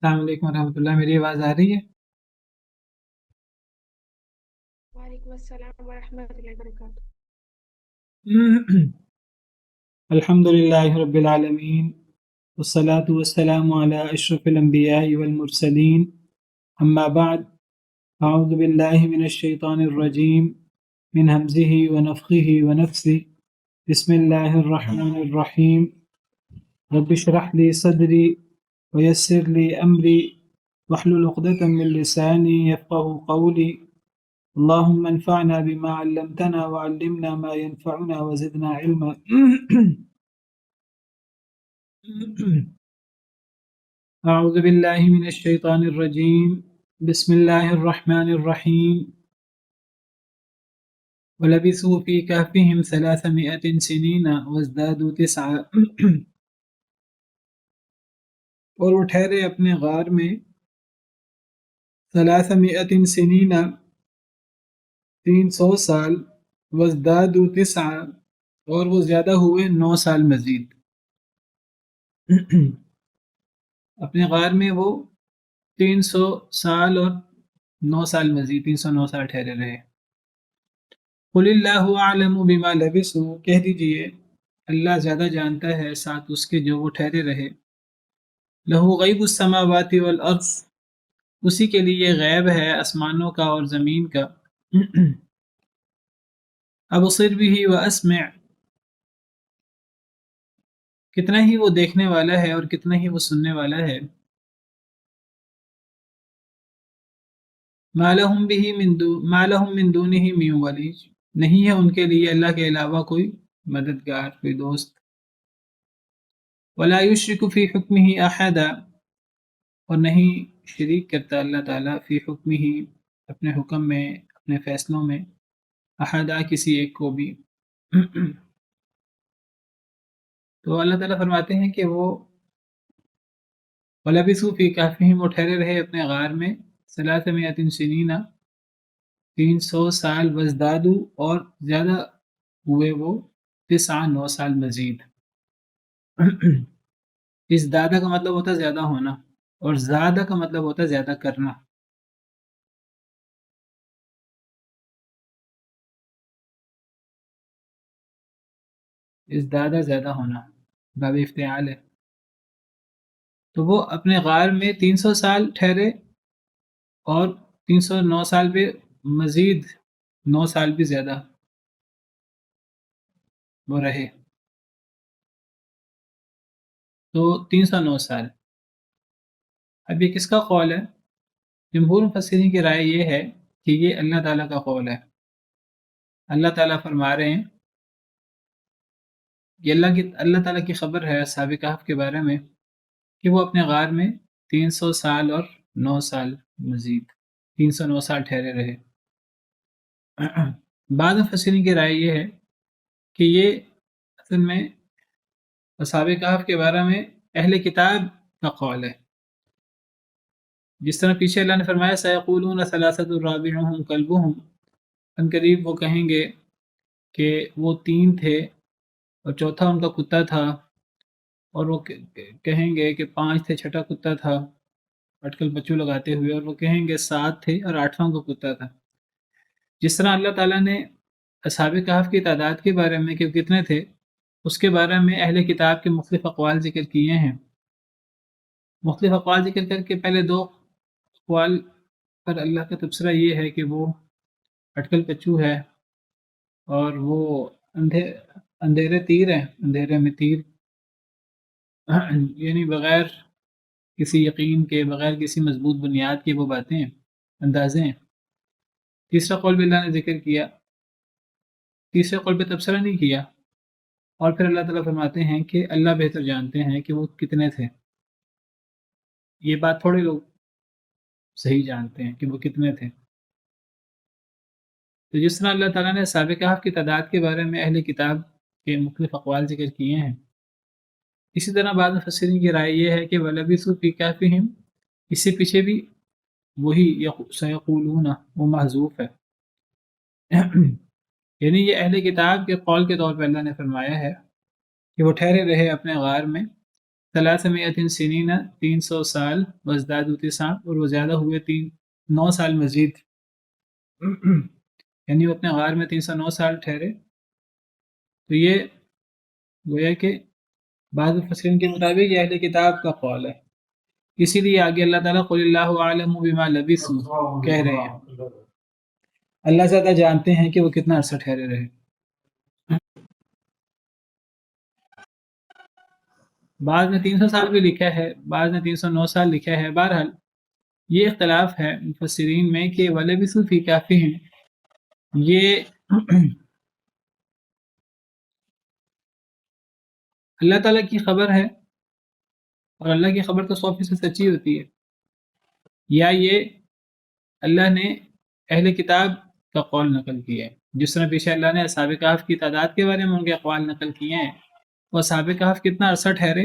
السلام علیکم ورحمۃ اللہ، میری آواز آ رہی ہے؟ وعلیکم السلام ورحمۃ اللہ وبرکاتہ۔ الحمد للہ رب العالمین، والصلاة والسلام علی اشرف الانبیاء والمرسلین، اما بعد، اعوذ باللہ من الشیطان الرجیم، من حمزہ ونفخہ ونفثہ، بسم اللہ الرحمن الرحیم، رب اشرح لی صدری ویسر لی امری واحلل عقدۃ من لسانی یفقہوا قولی، اللهم انفعنا بما علمتنا وعلمنا ما ينفعنا وزدنا علما. أعوذ بالله من الشيطان الرجيم، بسم الله الرحمن الرحيم. ولبثوا في كهفهم 300 سنين وازدادوا 9. اور وہ ٹھہرے اپنے غار میں 300 سنین 300 سال، وازدادوا 9، اور وہ زیادہ ہوئے 9 سال مزید. اپنے غار میں وہ 300 سال اور 9 سال مزید 309 سال ٹھہرے رہے. قل اللہ اعلم بما لبثوا، کہہ دیجئے اللہ زیادہ جانتا ہے ساتھ اس کے جو وہ ٹھہرے رہے. لہ غیب السماوات والارض، اسی کے لیے غیب ہے آسمانوں کا اور زمین کا. ابصر بھی واسمع، کتنا ہی وہ دیکھنے والا ہے اور کتنا ہی وہ سننے والا ہے. ما لهم من دونہ من ولی، نہیں ہے ان کے لیے اللہ کے علاوہ کوئی مددگار، کوئی دوست. ولا یشرک فی حکمہ احدا، اور نہیں شریک کرتا اللہ تعالیٰ فی حکمہ، اپنے حکم میں، اپنے فیصلوں میں، احدا کسی ایک کو بھی. تو اللہ تعالیٰ فرماتے ہیں کہ وہ وَلَبِثُوا فِي كَهْفِهِمْ، وہ ٹھہرے رہے اپنے غار میں 300 سنین 300 سال، وزدادو، اور زیادہ ہوئے وہ 9 سال مزید. اس دادہ کا مطلب ہوتا ہے زیادہ ہونا، اور زیادہ کا مطلب ہوتا ہے زیادہ کرنا. اس دادہ زیادہ ہونا باب افتعال ہے. تو وہ اپنے غار میں 300 سال ٹھہرے، اور 309 سال پہ مزید 9 سال بھی زیادہ وہ رہے، تو 309 سال. اب یہ کس کا قول ہے؟ جمہور مفسرین کی رائے یہ ہے کہ یہ اللہ تعالیٰ کا قول ہے. اللہ تعالیٰ فرما رہے ہیں، یہ اللہ تعالیٰ کی خبر ہے اصحاب کہف کے بارے میں کہ وہ اپنے غار میں 300 سال اور 9 سال مزید 309 سال ٹھہرے رہے. بعض مفسرین کی رائے یہ ہے کہ یہ اصل میں اصحاب کہف کے بارے میں اہل کتاب کا قول ہے. جس طرح پیچھے اللہ نے فرمایا سیقولون ثلاثۃ رابعہم کلبہم، ان قریب وہ کہیں گے کہ وہ 3 تھے اور چوتھا ان کا کتا تھا، اور وہ کہیں گے کہ 5 تھے، چھٹا کتا تھا، اٹکل بچو لگاتے ہوئے، اور وہ کہیں گے 7 تھے اور 8واں کو کتا تھا. جس طرح اللہ تعالیٰ نے اصحاب کہف کی تعداد کے بارے میں کہ وہ کتنے تھے اس کے بارے میں اہل کتاب کے مختلف اقوال ذکر کیے ہیں. مختلف اقوال ذکر کر کے پہلے 2 اقوال پر اللہ کا تبصرہ یہ ہے کہ وہ اٹکل پچو ہے، اور وہ اندھیرے تیر ہیں، اندھیرے میں تیر، یعنی بغیر کسی یقین کے، بغیر کسی مضبوط بنیاد کے وہ باتیں ہیں، اندازے ہیں. تیسرا قول بھی اللہ نے ذکر کیا، تیسرے قول پہ تبصرہ نہیں کیا، اور پھر اللہ تعالیٰ فرماتے ہیں کہ اللہ بہتر جانتے ہیں کہ وہ کتنے تھے. یہ بات تھوڑے لوگ صحیح جانتے ہیں کہ وہ کتنے تھے. تو جس طرح اللہ تعالیٰ نے اصحاب کہف کی تعداد کے بارے میں اہل کتاب کے مختلف اقوال ذکر کیے ہیں، اسی طرح بعض مفسرین کی رائے یہ ہے کہ وَلَبِثُوا فِي كَهْفِهِمْ، اس سے پیچھے بھی وہی سیقولون وہ محذوف ہے. یعنی یہ اہل کتاب کے قول کے طور پر اللہ نے فرمایا ہے کہ وہ ٹھہرے رہے اپنے غار میں 300 سنین 300 سال وزداد 9 اور وہ زیادہ ہوئے 9 سال مزید یعنی وہ اپنے غار میں 309 سال ٹھہرے. تو یہ گویا کہ بعض مفسرین کے مطابق یہ اہل کتاب کا قول ہے. اسی لیے آگے اللہ تعالیٰ قل اللہ عالم بما لبثوا کہہ رہے ہیں اللہ زیادہ جانتے ہیں کہ وہ کتنا عرصہ ٹھہرے رہے. بعض نے 300 سال بھی لکھا ہے، بعض نے 309 سال لکھا ہے. بہرحال یہ اختلاف ہے مفسرین میں کہ وَلَبِثُوا فِي كَهْفِهِمْ یہ اللہ تعالیٰ کی خبر ہے اور اللہ کی خبر تو 100% سچی ہوتی ہے، یا یہ اللہ نے اہل کتاب کا قول نقل کیا ہے. جس طرح پیچھے اللہ نے اصحاب کہف کی تعداد کے بارے میں ان کے اقوال نقل کیے ہیں، وہ اصحاب کہف کتنا عرصہ ٹھہرے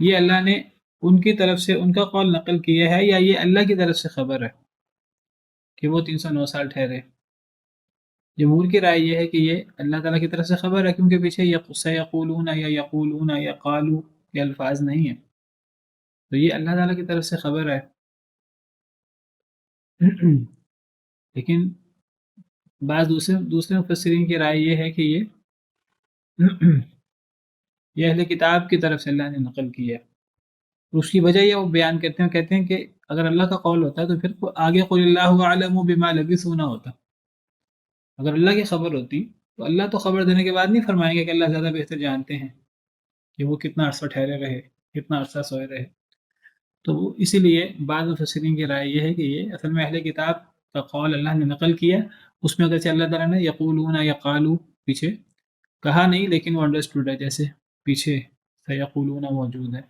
یہ اللہ نے ان کی طرف سے ان کا قول نقل کیا ہے، یا یہ اللہ کی طرف سے خبر ہے کہ وہ 309 سال ٹھہرے. جمہور کی رائے یہ ہے کہ یہ اللہ تعالیٰ کی طرف سے خبر ہے، کیونکہ پیچھے سیقولون یا یقولون یا قالو یہ الفاظ نہیں ہیں، تو یہ اللہ تعالیٰ کی طرف سے خبر ہے. لیکن بعض دوسرے مفسرین کی رائے یہ ہے کہ یہ اہل کتاب کی طرف سے اللہ نے نقل کی ہے. اس کی وجہ یہ وہ بیان کہتے ہیں کہ اگر اللہ کا قول ہوتا تو پھر آگے قل اللہ اعلم بما لبثوا نہ ہوتا. اگر اللہ کی خبر ہوتی تو اللہ تو خبر دینے کے بعد نہیں فرمائیں گے کہ اللہ زیادہ بہتر جانتے ہیں کہ وہ کتنا عرصہ ٹھہرے رہے، کتنا عرصہ سوئے رہے. تو اسی لیے بعض مفسرین کی رائے یہ ہے کہ یہ اصل میں اہل کتاب کا قول اللہ نے نقل کیا. اس میں اگرچہ اللہ تعالیٰ نے یقولون یا قالو پیچھے کہا نہیں، لیکن وہ انڈرسٹوڈ ہے، جیسے پیچھے سیقولون موجود ہے،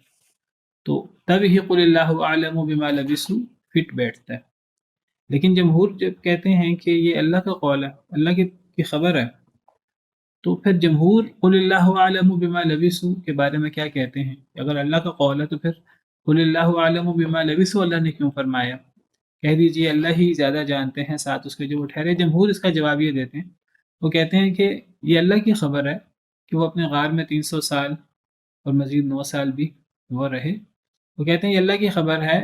تو تب ہی قل اللہ اعلم بما لبثوا فٹ بیٹھتا ہے. لیکن جمہور جب کہتے ہیں کہ یہ اللہ کا قول ہے، اللہ کی خبر ہے، تو پھر جمہور قل اللہ اعلم بما لبثوا کے بارے میں کیا کہتے ہیں؟ اگر اللہ کا قول ہے تو پھر قل اللہ اعلم بما لبثوا اللہ نے کیوں فرمایا؟ کہہ دیجئے اللہ ہی زیادہ جانتے ہیں ساتھ اس کے جو وہ ٹھہرے. جمہور اس کا جواب یہ دیتے ہیں، وہ کہتے ہیں کہ یہ اللہ کی خبر ہے کہ وہ اپنے غار میں 300 سال اور مزید 9 سال بھی وہ رہے. وہ کہتے ہیں یہ اللہ کی خبر ہے،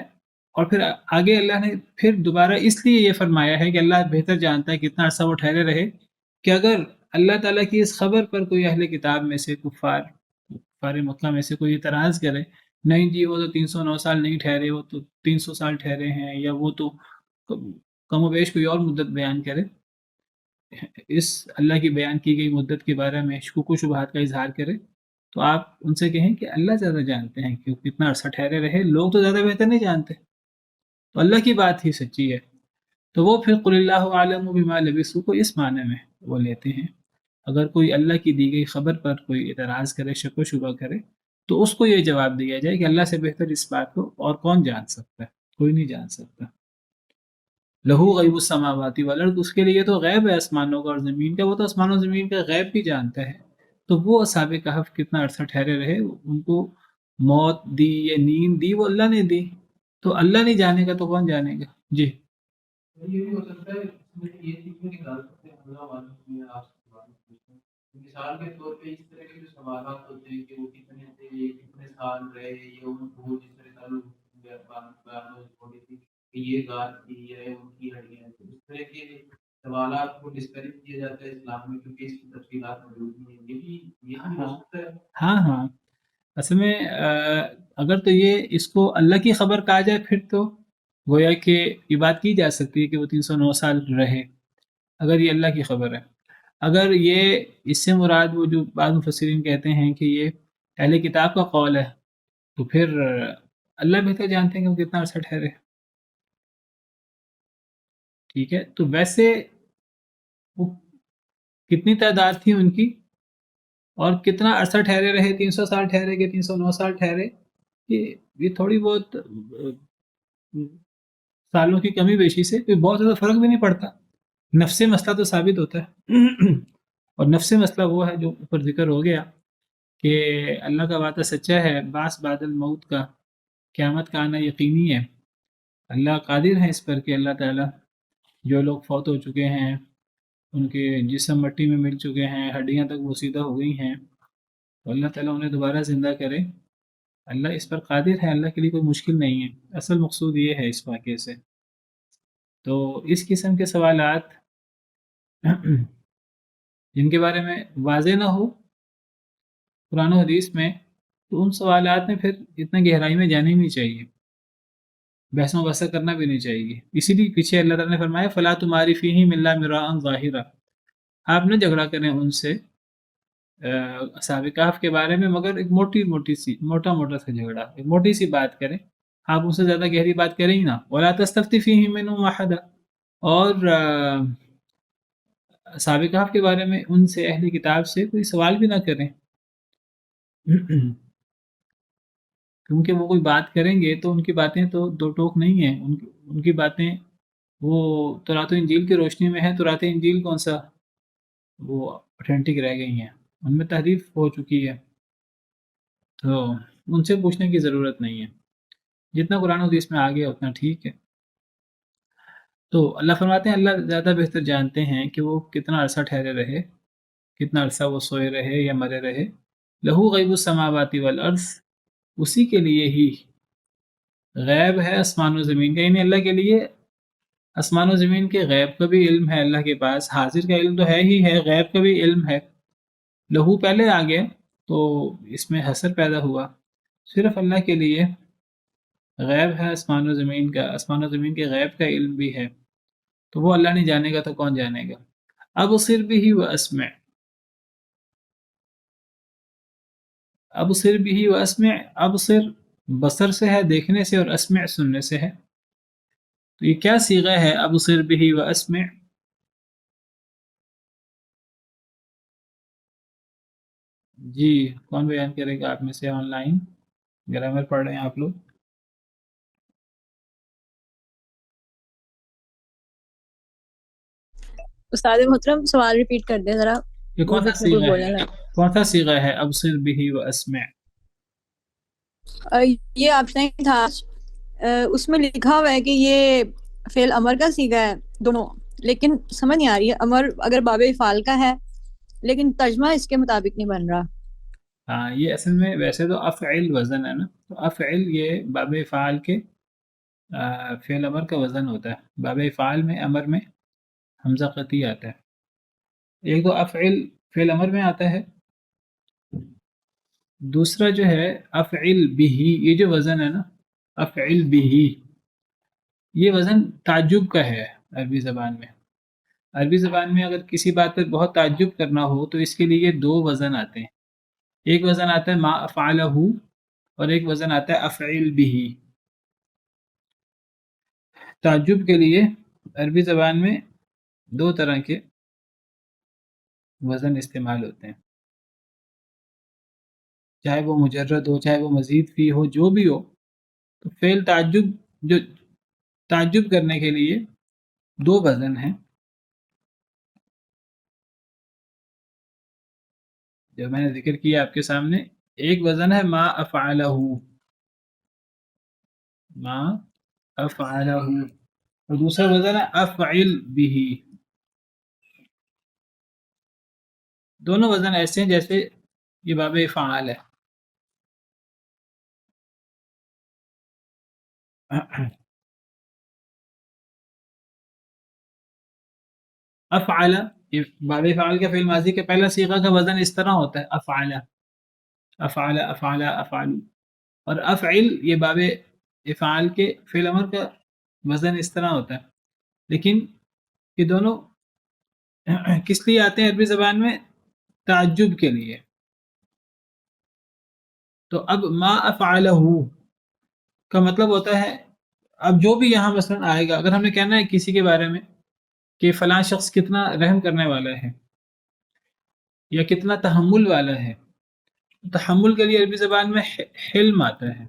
اور پھر آگے اللہ نے پھر دوبارہ اس لیے یہ فرمایا ہے کہ اللہ بہتر جانتا ہے کتنا عرصہ وہ ٹھہرے رہے، کہ اگر اللہ تعالیٰ کی اس خبر پر کوئی اہل کتاب میں سے کفار مکہ میں سے کوئی اعتراض کرے، نہیں جی وہ تو 309 سال نہیں ٹھہرے، وہ تو 300 سال ٹھہرے ہیں، یا وہ تو کم و بیش کوئی اور مدت بیان کرے، اس اللہ کی بیان کی گئی مدت کے بارے میں شکوک و شبہات کا اظہار کرے، تو آپ ان سے کہیں کہ اللہ زیادہ جانتے ہیں کہ کتنا عرصہ ٹھہرے رہے، لوگ تو زیادہ بہتر نہیں جانتے، تو اللہ کی بات ہی سچی ہے. تو وہ پھر قل اللہ عالم بما لبثوا کو اس معنی میں وہ لیتے ہیں. اگر کوئی اللہ کی دی گئی خبر پر کوئی اعتراض کرے، شک و شبہ کرے، تو اس کو یہ جواب دیا جائے کہ اللہ سے بہتر اس بات کو اور کون جان سکتا ہے، کوئی نہیں جان سکتا. لہو غیب السماوات والارض، اس کے لیے تو غیب ہے آسمانوں کا اور زمین کا، وہ تو آسمان و زمین کا غیب بھی جانتا ہے. تو وہ اصحاب کہف کتنا عرصہ ٹھہرے رہے، ان کو موت دی یا نیند دی وہ اللہ نے دی، تو اللہ نہیں جانے گا تو کون جانے گا. جی یہ بھی ہو سکتا ہے اس میں یہ چیز میں نکال سکتے ہیں اللہ والوں میں آپ سے سوال پوچھیں. مثال کے طور پہ اس طرح کے جو سوالات ہوتے ہیں کہ وہ کتنے تھے، کتنے سال رہے، یہ ان کو جس طرح تعلق ہوئی تھی کہ یہ غار تھی یا ان کی ہڈیاں تھیں، اس طرح کے سوالات کو ڈسکریج کیا جاتا ہے اسلام میں، کیونکہ اس کی تفصیلات موجود نہیں ہیں. یہ بھی ہو سکتا ہے. ہاں ہاں، اصل میں اگر تو یہ اس کو اللہ کی خبر کہا جائے پھر تو گویا کہ یہ بات کی جا سکتی ہے کہ وہ 309 سال رہے، اگر یہ اللہ کی خبر ہے. اگر یہ اس سے مراد وہ جو بعض مفسرین کہتے ہیں کہ یہ اہل کتاب کا قول ہے، تو پھر اللہ بہتر جانتے ہیں کہ وہ کتنا عرصہ ٹھہرے. ٹھیک ہے، تو ویسے وہ کتنی تعداد تھی ان کی اور کتنا عرصہ ٹھہرے رہے، 300 سال ٹھہرے کہ 309 سال ٹھہرے، یہ تھوڑی بہت سالوں کی کمی بیشی سے کوئی بہت زیادہ فرق بھی نہیں پڑتا. نفس مسئلہ تو ثابت ہوتا ہے اور نفس مسئلہ وہ ہے جو اوپر ذکر ہو گیا کہ اللہ کا وعدہ سچا ہے، بعث بعد الموت کا، قیامت کا آنا یقینی ہے. اللہ قادر ہے اس پر کہ اللہ تعالیٰ جو لوگ فوت ہو چکے ہیں، ان کے جسم مٹی میں مل چکے ہیں، ہڈیاں تک بوسیدہ ہو گئی ہیں، تو اللہ تعالیٰ انہیں دوبارہ زندہ کرے اللہ اس پر قادر ہے، اللہ کے لیے کوئی مشکل نہیں ہے. اصل مقصود یہ ہے اس واقعے سے. تو اس قسم کے سوالات جن کے بارے میں واضح نہ ہو قرآن و حدیث میں، تو ان سوالات میں پھر اتنا گہرائی میں جانا ہی نہیں چاہیے، بحث و مباحثہ کرنا بھی نہیں چاہیے. اسی لیے پیچھے اللہ تعالیٰ نے فرمایا فلا تماری فیہم الا مراء ظاہرا، آپ نہ جھگڑا کریں ان سے اصحاب کہف کے بارے میں مگر ایک موٹا سا جھگڑا، ایک موٹی سی بات کریں، آپ ان سے زیادہ گہری بات کریں ہی نہ. ولا تستفتی فیہم منہم احدا، اور اصحاب کہف کے بارے میں ان سے، اہل کتاب سے کوئی سوال بھی نہ کریں. کیونکہ وہ کوئی بات کریں گے تو ان کی باتیں تو دو ٹوک نہیں ہیں، ان کی باتیں وہ تورات و انجیل کی روشنی میں ہے. تورات انجیل کون سا وہ اوتھینٹک رہ گئی ہیں، ان میں تحریف ہو چکی ہے، تو ان سے پوچھنے کی ضرورت نہیں ہے. جتنا قرآن حدیث میں آگے اتنا ٹھیک ہے. تو اللہ فرماتے ہیں اللہ زیادہ بہتر جانتے ہیں کہ وہ کتنا عرصہ ٹھہرے رہے، کتنا عرصہ وہ سوئے رہے یا مرے رہے. لہو غیب السماوات والارض، اسی کے لیے ہی غیب ہے آسمان و زمین کا، یعنی اللہ کے لیے آسمان و زمین کے غیب کا بھی علم ہے اللہ کے پاس، حاضر کا علم تو ہے ہی ہے، غیب کا بھی علم ہے. لہو پہلے آ گیا تو اس میں حسر پیدا ہوا. صرف اللہ کے لیے غیب ہے آسمان و زمین کا، آسمان و زمین کے غیب کا علم بھی ہے. تو وہ اللہ نہیں جانے گا تو کون جانے گا. ابصر بھی و اسمع، ابصر بھی و اسمع، ابصر بصر سے ہے دیکھنے سے، اور اسمع سننے سے ہے. تو یہ کیا صیغہ ہے ابصر بھی و اسمع؟ جی کون بیان کرے گا آپ میں سے آن لائن گرامر پڑھ رہے ہیں آپ لوگ؟ استاد محترم سوال ریپیٹ کر دیں ذرا، یہ وہ کون سا بیچ میں کوئی صیغہ بولنے ہے، لگا. کون سا صیغہ ہے ابصر بھی و اسمع؟ یہ آپشن تھا، اس میں لکھا ہوا ہے کہ یہ فعل امر کا صیغہ ہے دونوں، لیکن سمجھ نہیں آ رہی ہے. امر اگر باب افعال کا ہے لیکن ترجمہ اس کے مطابق نہیں بن رہا. ہاں یہ اصل میں ویسے تو افعل وزن ہے نا، تو افعل یہ باب فعال کے فعل امر کا وزن ہوتا ہے. باب فعال میں امر میں حمزہ قطعی آتا ہے. ایک تو افعل فعل امر میں آتا ہے، دوسرا جو ہے افعل بھی، یہ جو وزن ہے نا افعل بھی، یہ وزن تعجب کا ہے عربی زبان میں. عربی زبان میں اگر کسی بات پر بہت تعجب کرنا ہو تو اس کے لیے دو وزن آتے ہیں. ایک وزن آتا ہے ما افعلہ، اور ایک وزن آتا ہے افعل بھی. تعجب کے لیے عربی زبان میں دو طرح کے وزن استعمال ہوتے ہیں، چاہے وہ مجرد ہو چاہے وہ مزید فی ہو، جو بھی ہو. تو فعل تعجب، جو تعجب کرنے کے لیے دو وزن ہیں جو میں نے ذکر کیا آپ کے سامنے. ایک وزن ہے ما افعلہ، ما افعلہ، اور دوسرا وزن ہے افعل بھی. دونوں وزن ایسے ہیں جیسے یہ باب فعال ہے. افعل، یہ باب فعال کے فعل ماضی کے پہلا صیغہ کا وزن اس طرح ہوتا ہے افعل، افعل افعل افعل. اور افعل یہ باب افعال کے فعل امر کا وزن اس طرح ہوتا ہے. لیکن یہ دونوں کس لیے آتے ہیں عربی زبان میں؟ تعجب کے لیے. تو اب ما افعلہ کا مطلب ہوتا ہے، اب جو بھی یہاں مثلا آئے گا، اگر ہم نے کہنا ہے کسی کے بارے میں کہ فلاں شخص کتنا رحم کرنے والا ہے یا کتنا تحمل والا ہے، تحمل کے لیے عربی زبان میں حلم آتا ہے.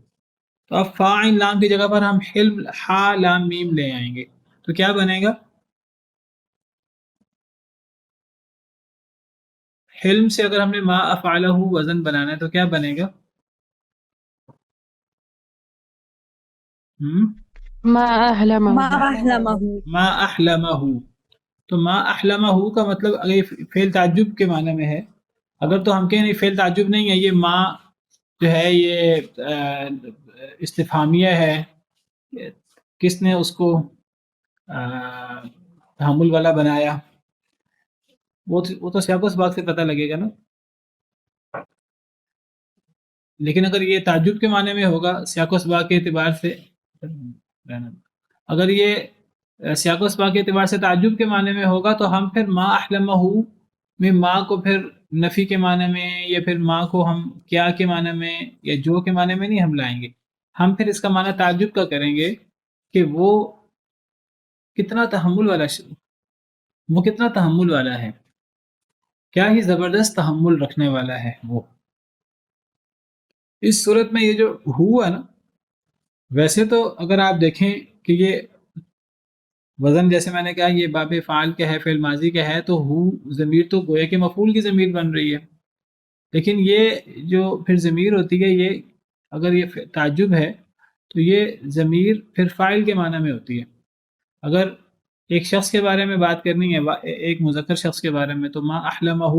تو اب فاعل لام کی جگہ پر ہم حلم ہا لام میم لے آئیں گے تو کیا بنے گا؟ حلم سے اگر ہم نے ما افعلہ وزن بنانا ہے تو کیا بنے گا؟ ما أحلمه ما احلمہ، ما احلمہ. تو ما احلمہ کا مطلب اگر فعل تعجب کے معنی میں ہے، اگر تو ہم کہیں نہیں فعل تعجب نہیں ہے، یہ ما جو ہے یہ استفہامیہ ہے، کس نے اس کو تحمل والا بنایا، وہ تو سیاق و سباق سے پتہ لگے گا نا. لیکن اگر یہ تعجب کے معنی میں ہوگا سیاق و سباق کے اعتبار سے، اگر یہ سیاق و سباق کے اعتبار سے تعجب کے معنی میں ہوگا تو ہم پھر ما احلمہ میں ماں کو پھر نفی کے معنی میں، یا پھر ماں کو ہم کیا کے معنی میں یا جو کے معنی میں نہیں ہم لائیں گے. ہم پھر اس کا معنی تعجب کا کریں گے کہ وہ کتنا تحمل والا وہ کتنا تحمل والا ہے، کیا ہی زبردست تحمل رکھنے والا ہے وہ. اس صورت میں یہ جو ہوا نا، ویسے تو اگر آپ دیکھیں کہ یہ وزن جیسے میں نے کہا یہ باب فعال کا ہے، فعل ماضی کا ہے، تو ہو ضمیر تو گویا کہ مفعول کی ضمیر بن رہی ہے. لیکن یہ جو پھر ضمیر ہوتی ہے، یہ اگر یہ تعجب ہے تو یہ ضمیر پھر فاعل کے معنی میں ہوتی ہے. اگر ایک شخص کے بارے میں بات کرنی ہے، ایک مذکر شخص کے بارے میں، تو ما احلمہ،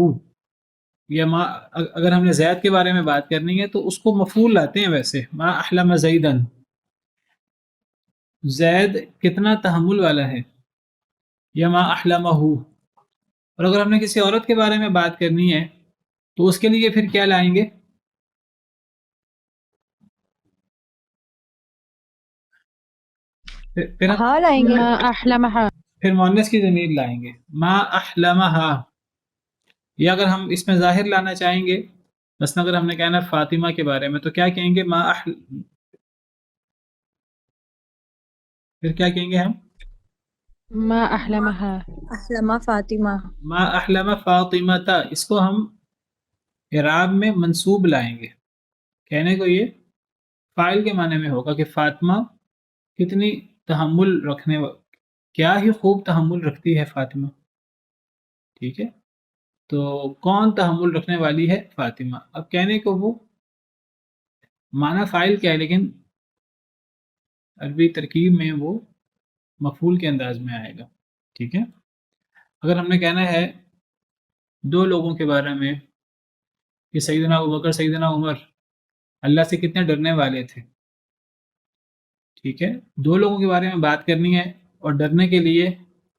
یا ما اگر ہم نے زید کے بارے میں بات کرنی ہے تو اس کو مفعول لاتے ہیں. ویسے ما احلم زیدن، زید کتنا تحمل والا ہے، یا ما احلمہ. اور اگر ہم نے کسی عورت کے بارے میں بات کرنی ہے تو اس کے لیے پھر کیا لائیں گے؟ پھر ہاں لائیں گے. ما أحلمها. پھر مؤنث کی ضمیر لائیں گے، ما احلمہا. یا اگر ہم اس میں ظاہر لانا چاہیں گے، مثلا اگر ہم نے کہنا فاطمہ کے بارے میں، تو کیا کہیں گے؟ پھر کیا کہیں گے ہم؟ ما أحلمها. احلمہ فاطمہ. ما احلم فاطمہ، اس کو ہم اعراب میں منصوب لائیں گے. کہنے کو یہ فاعل کے معنی میں ہوگا کہ فاطمہ کتنی تحمل رکھنے کیا ہی خوب تحمل رکھتی ہے فاطمہ. ٹھیک ہے، تو کون تحمل رکھنے والی ہے؟ فاطمہ. اب کہنے کو وہ معنی فاعل کیا ہے، لیکن عربی ترکیب میں وہ مفعول کے انداز میں آئے گا. ٹھیک ہے، اگر ہم نے کہنا ہے دو لوگوں کے بارے میں کہ سیدنا ابوبکر سیدنا عمر اللہ سے کتنے ڈرنے والے تھے. ٹھیک ہے، دو لوگوں کے بارے میں بات کرنی ہے اور ڈرنے کے لیے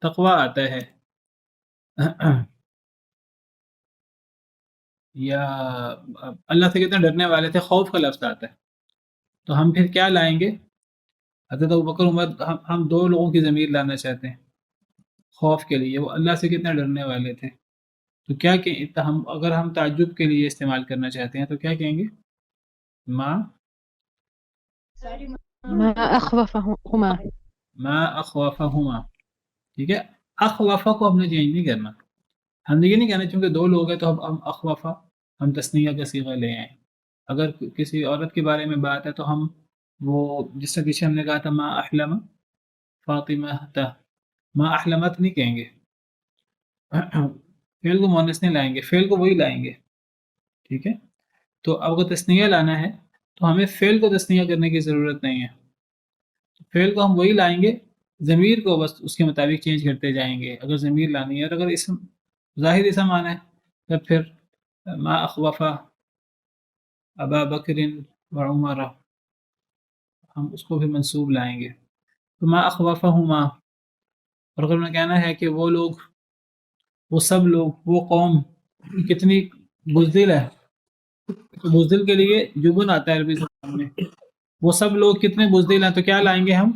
تقویٰ آتا ہے یا اللہ سے کتنے ڈرنے والے تھے، خوف کا لفظ آتا ہے. تو ہم پھر کیا لائیں گے؟ حضرت ابوبکر عمر، ہم دو لوگوں کی ضمیر لانا چاہتے ہیں خوف کے لیے، وہ اللہ سے کتنے ڈرنے والے تھے. تو کیا کہ ہم اگر ہم تعجب کے لیے استعمال کرنا چاہتے ہیں تو کیا کہیں گے؟ ما أخوفهما. اخوفہما. ٹھیک ہے، اخوفہ کو ہم نے چینج نہیں کرنا. ہم نے یہ نہیں کہنا چونکہ دو لوگ ہیں تو ہم اخوفہ ہم تثنیہ کا صیغہ لے آئیں. اگر کسی عورت کے بارے میں بات ہے تو ہم وہ جس سے پیچھے ہم نے کہا تھا ما احلم فاطمہ تا، ما احلمت نہیں کہیں گے. فعل کو مؤنث نہیں لائیں گے، فعل کو وہی لائیں گے. ٹھیک ہے، تو اب اگر تثنیہ لانا ہے تو ہمیں فعل کو تثنیہ کرنے کی ضرورت نہیں ہے. فعل کو ہم وہی لائیں گے، ضمیر کو بس اس کے مطابق چینج کرتے جائیں گے اگر ضمیر لانی ہے. اور اگر اسم ظاہر اسم آنا ہے تب پھر ما اخوفا ابا بکر و عمر، ہم اس کو بھی منصوب لائیں گے. تو ما اخوفہما. اور اگر میں کہنا ہے کہ وہ لوگ، وہ سب لوگ، وہ قوم کتنی بزدل ہے، تو بزدل کے لیے جبن آتا ہے عربی زبان میں. وہ سب لوگ کتنے بزدل ہیں تو کیا لائیں گے ہم؟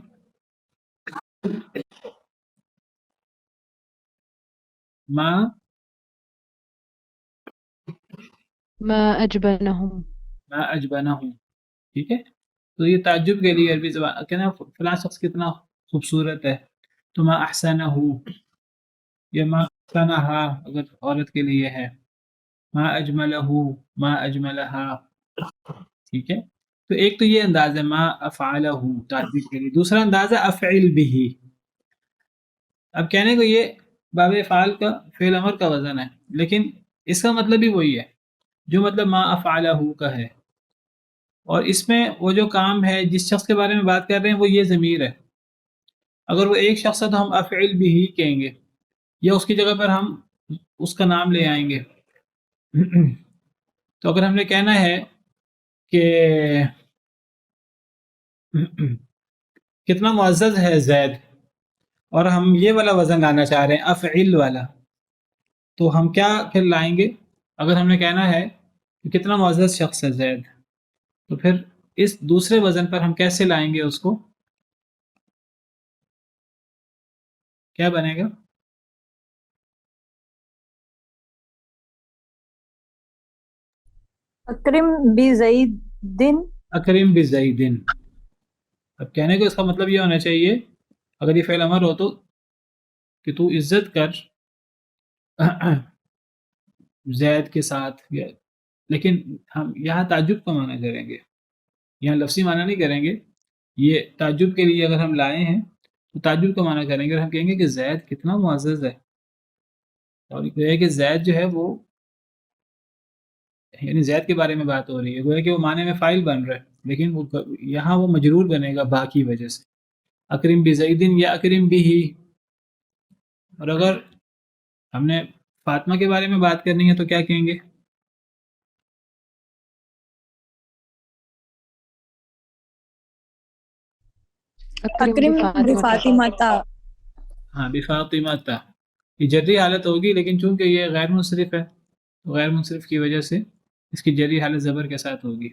ما أجبنهم. ما اجبنہم. ٹھیک ہے، تو یہ تعجب کے لیے عربی زبان کہنا فلاں شخص کتنا خوبصورت ہے، تو ما احسنہ، یا ما احسنہا اگر عورت کے لیے ہے، ما اجملہ، ما اجملہا. ٹھیک ہے، تو ایک تو یہ انداز ہے ما افعلہ تعجب کے لیے. دوسرا انداز ہے افعل بھی. اب کہنے کو یہ باب افعال کا فعل امر کا وزن ہے، لیکن اس کا مطلب بھی وہی ہے جو مطلب ما افعلہ کا ہے. اور اس میں وہ جو کام ہے جس شخص کے بارے میں بات کر رہے ہیں وہ یہ ضمیر ہے. اگر وہ ایک شخص ہے تو ہم افعل بھی ہی کہیں گے، یا اس کی جگہ پر ہم اس کا نام لے آئیں گے. تو اگر ہم نے کہنا ہے کہ کتنا معزز ہے زید، اور ہم یہ والا وزن لانا چاہ رہے ہیں افعل والا، تو ہم کیا پھر لائیں گے؟ اگر ہم نے کہنا ہے کہ کتنا معزز شخص ہے زید، تو پھر اس دوسرے وزن پر ہم کیسے لائیں گے اس کو؟ کیا بنے گا؟ اکرم بزیدن. اکرم بزیدن. اب کہنے کو اس کا مطلب یہ ہونا چاہیے، اگر یہ فعل امر ہو تو کہ تو عزت کر زید کے ساتھ، لیکن ہم یہاں تعجب کا معنی کریں گے، یہاں لفظی معنی نہیں کریں گے. یہ تعجب کے لیے اگر ہم لائے ہیں تو تعجب کا معنی کریں گے، اور ہم کہیں گے کہ زید کتنا معزز ہے. اور یہ کہ زید جو ہے وہ، یعنی زید کے بارے میں بات ہو رہی ہے، گویا کہ وہ معنی میں فاعل بن رہا ہے، لیکن وہ یہاں وہ مجرور بنے گا با کی وجہ سے، اکرم بزیدن یا اکرم بھی ہی. اور اگر ہم نے فاطمہ کے بارے میں بات کرنی ہے تو کیا کہیں گے؟ اکرم بفاطمہ. ہاں بفاطمہ. یہ جری حالت ہوگی، لیکن چونکہ یہ غیر منصرف ہے تو غیر منصرف کی وجہ سے اس کی جری حالت زبر کے ساتھ ہوگی.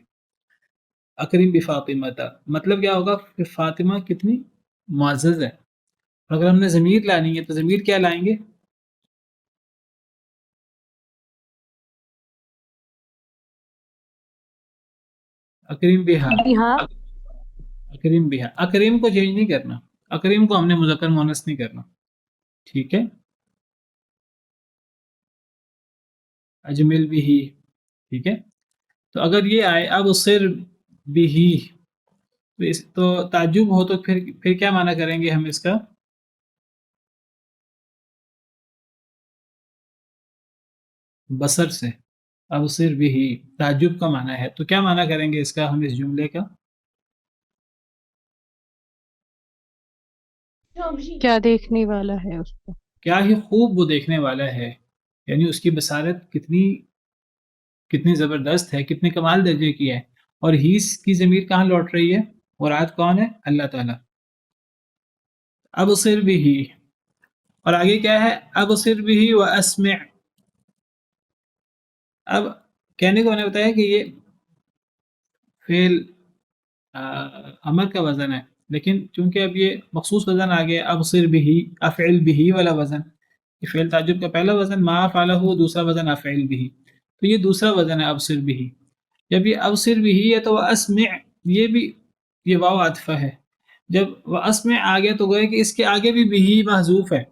اکرم بفاطمہ، مطلب کیا ہوگا کہ فاطمہ کتنی معزز ہے. اگر ہم نے ضمیر لانی ہے تو ضمیر کیا لائیں گے؟ اکرم بہا. اکرم بہا، اکرم کو چینج نہیں کرنا، اکرم کو ہم نے مذکر مؤنث نہیں کرنا، ٹھیک ہے. اجمل بھی، ٹھیک ہے. تو اگر یہ آئے اب صر بھی، تو تعجب ہو تو پھر کیا معنی کریں گے ہم اس کا؟ بصر سے. اب صر بھی تعجب کا معنی ہے، تو کیا معنی کریں گے اس کا ہم اس جملے کا؟ کیا دیکھنے والا ہے اس کو، کیا ہی خوب وہ دیکھنے والا ہے، یعنی اس کی بصارت کتنی زبردست ہے، کتنے کمال درجے کی ہے. اور ہی کی ضمیر کہاں لوٹ رہی ہے؟ مراد کون ہے؟ اللہ تعالیٰ. اب صر بھی، اور آگے کیا ہے؟ اب صر بھی و اسمع. اب کہنے کو میں نے بتایا کہ یہ فعل امر کا وزن ہے، لیکن چونکہ اب یہ مخصوص وزن آ گیا، اب صر بھی افعل بھی والا وزن، یہ فعل تعجب کا پہلا وزن ما فعلہ، دوسرا وزن افعل بھی، تو یہ دوسرا وزن ہے اب صر بھی. جب یہ اب صر بھی ہے تو اسمع، یہ واو عاطفہ ہے. جب وہ اسمع آ گیا تو گویا کہ اس کے آگے بھی محذوف ہے،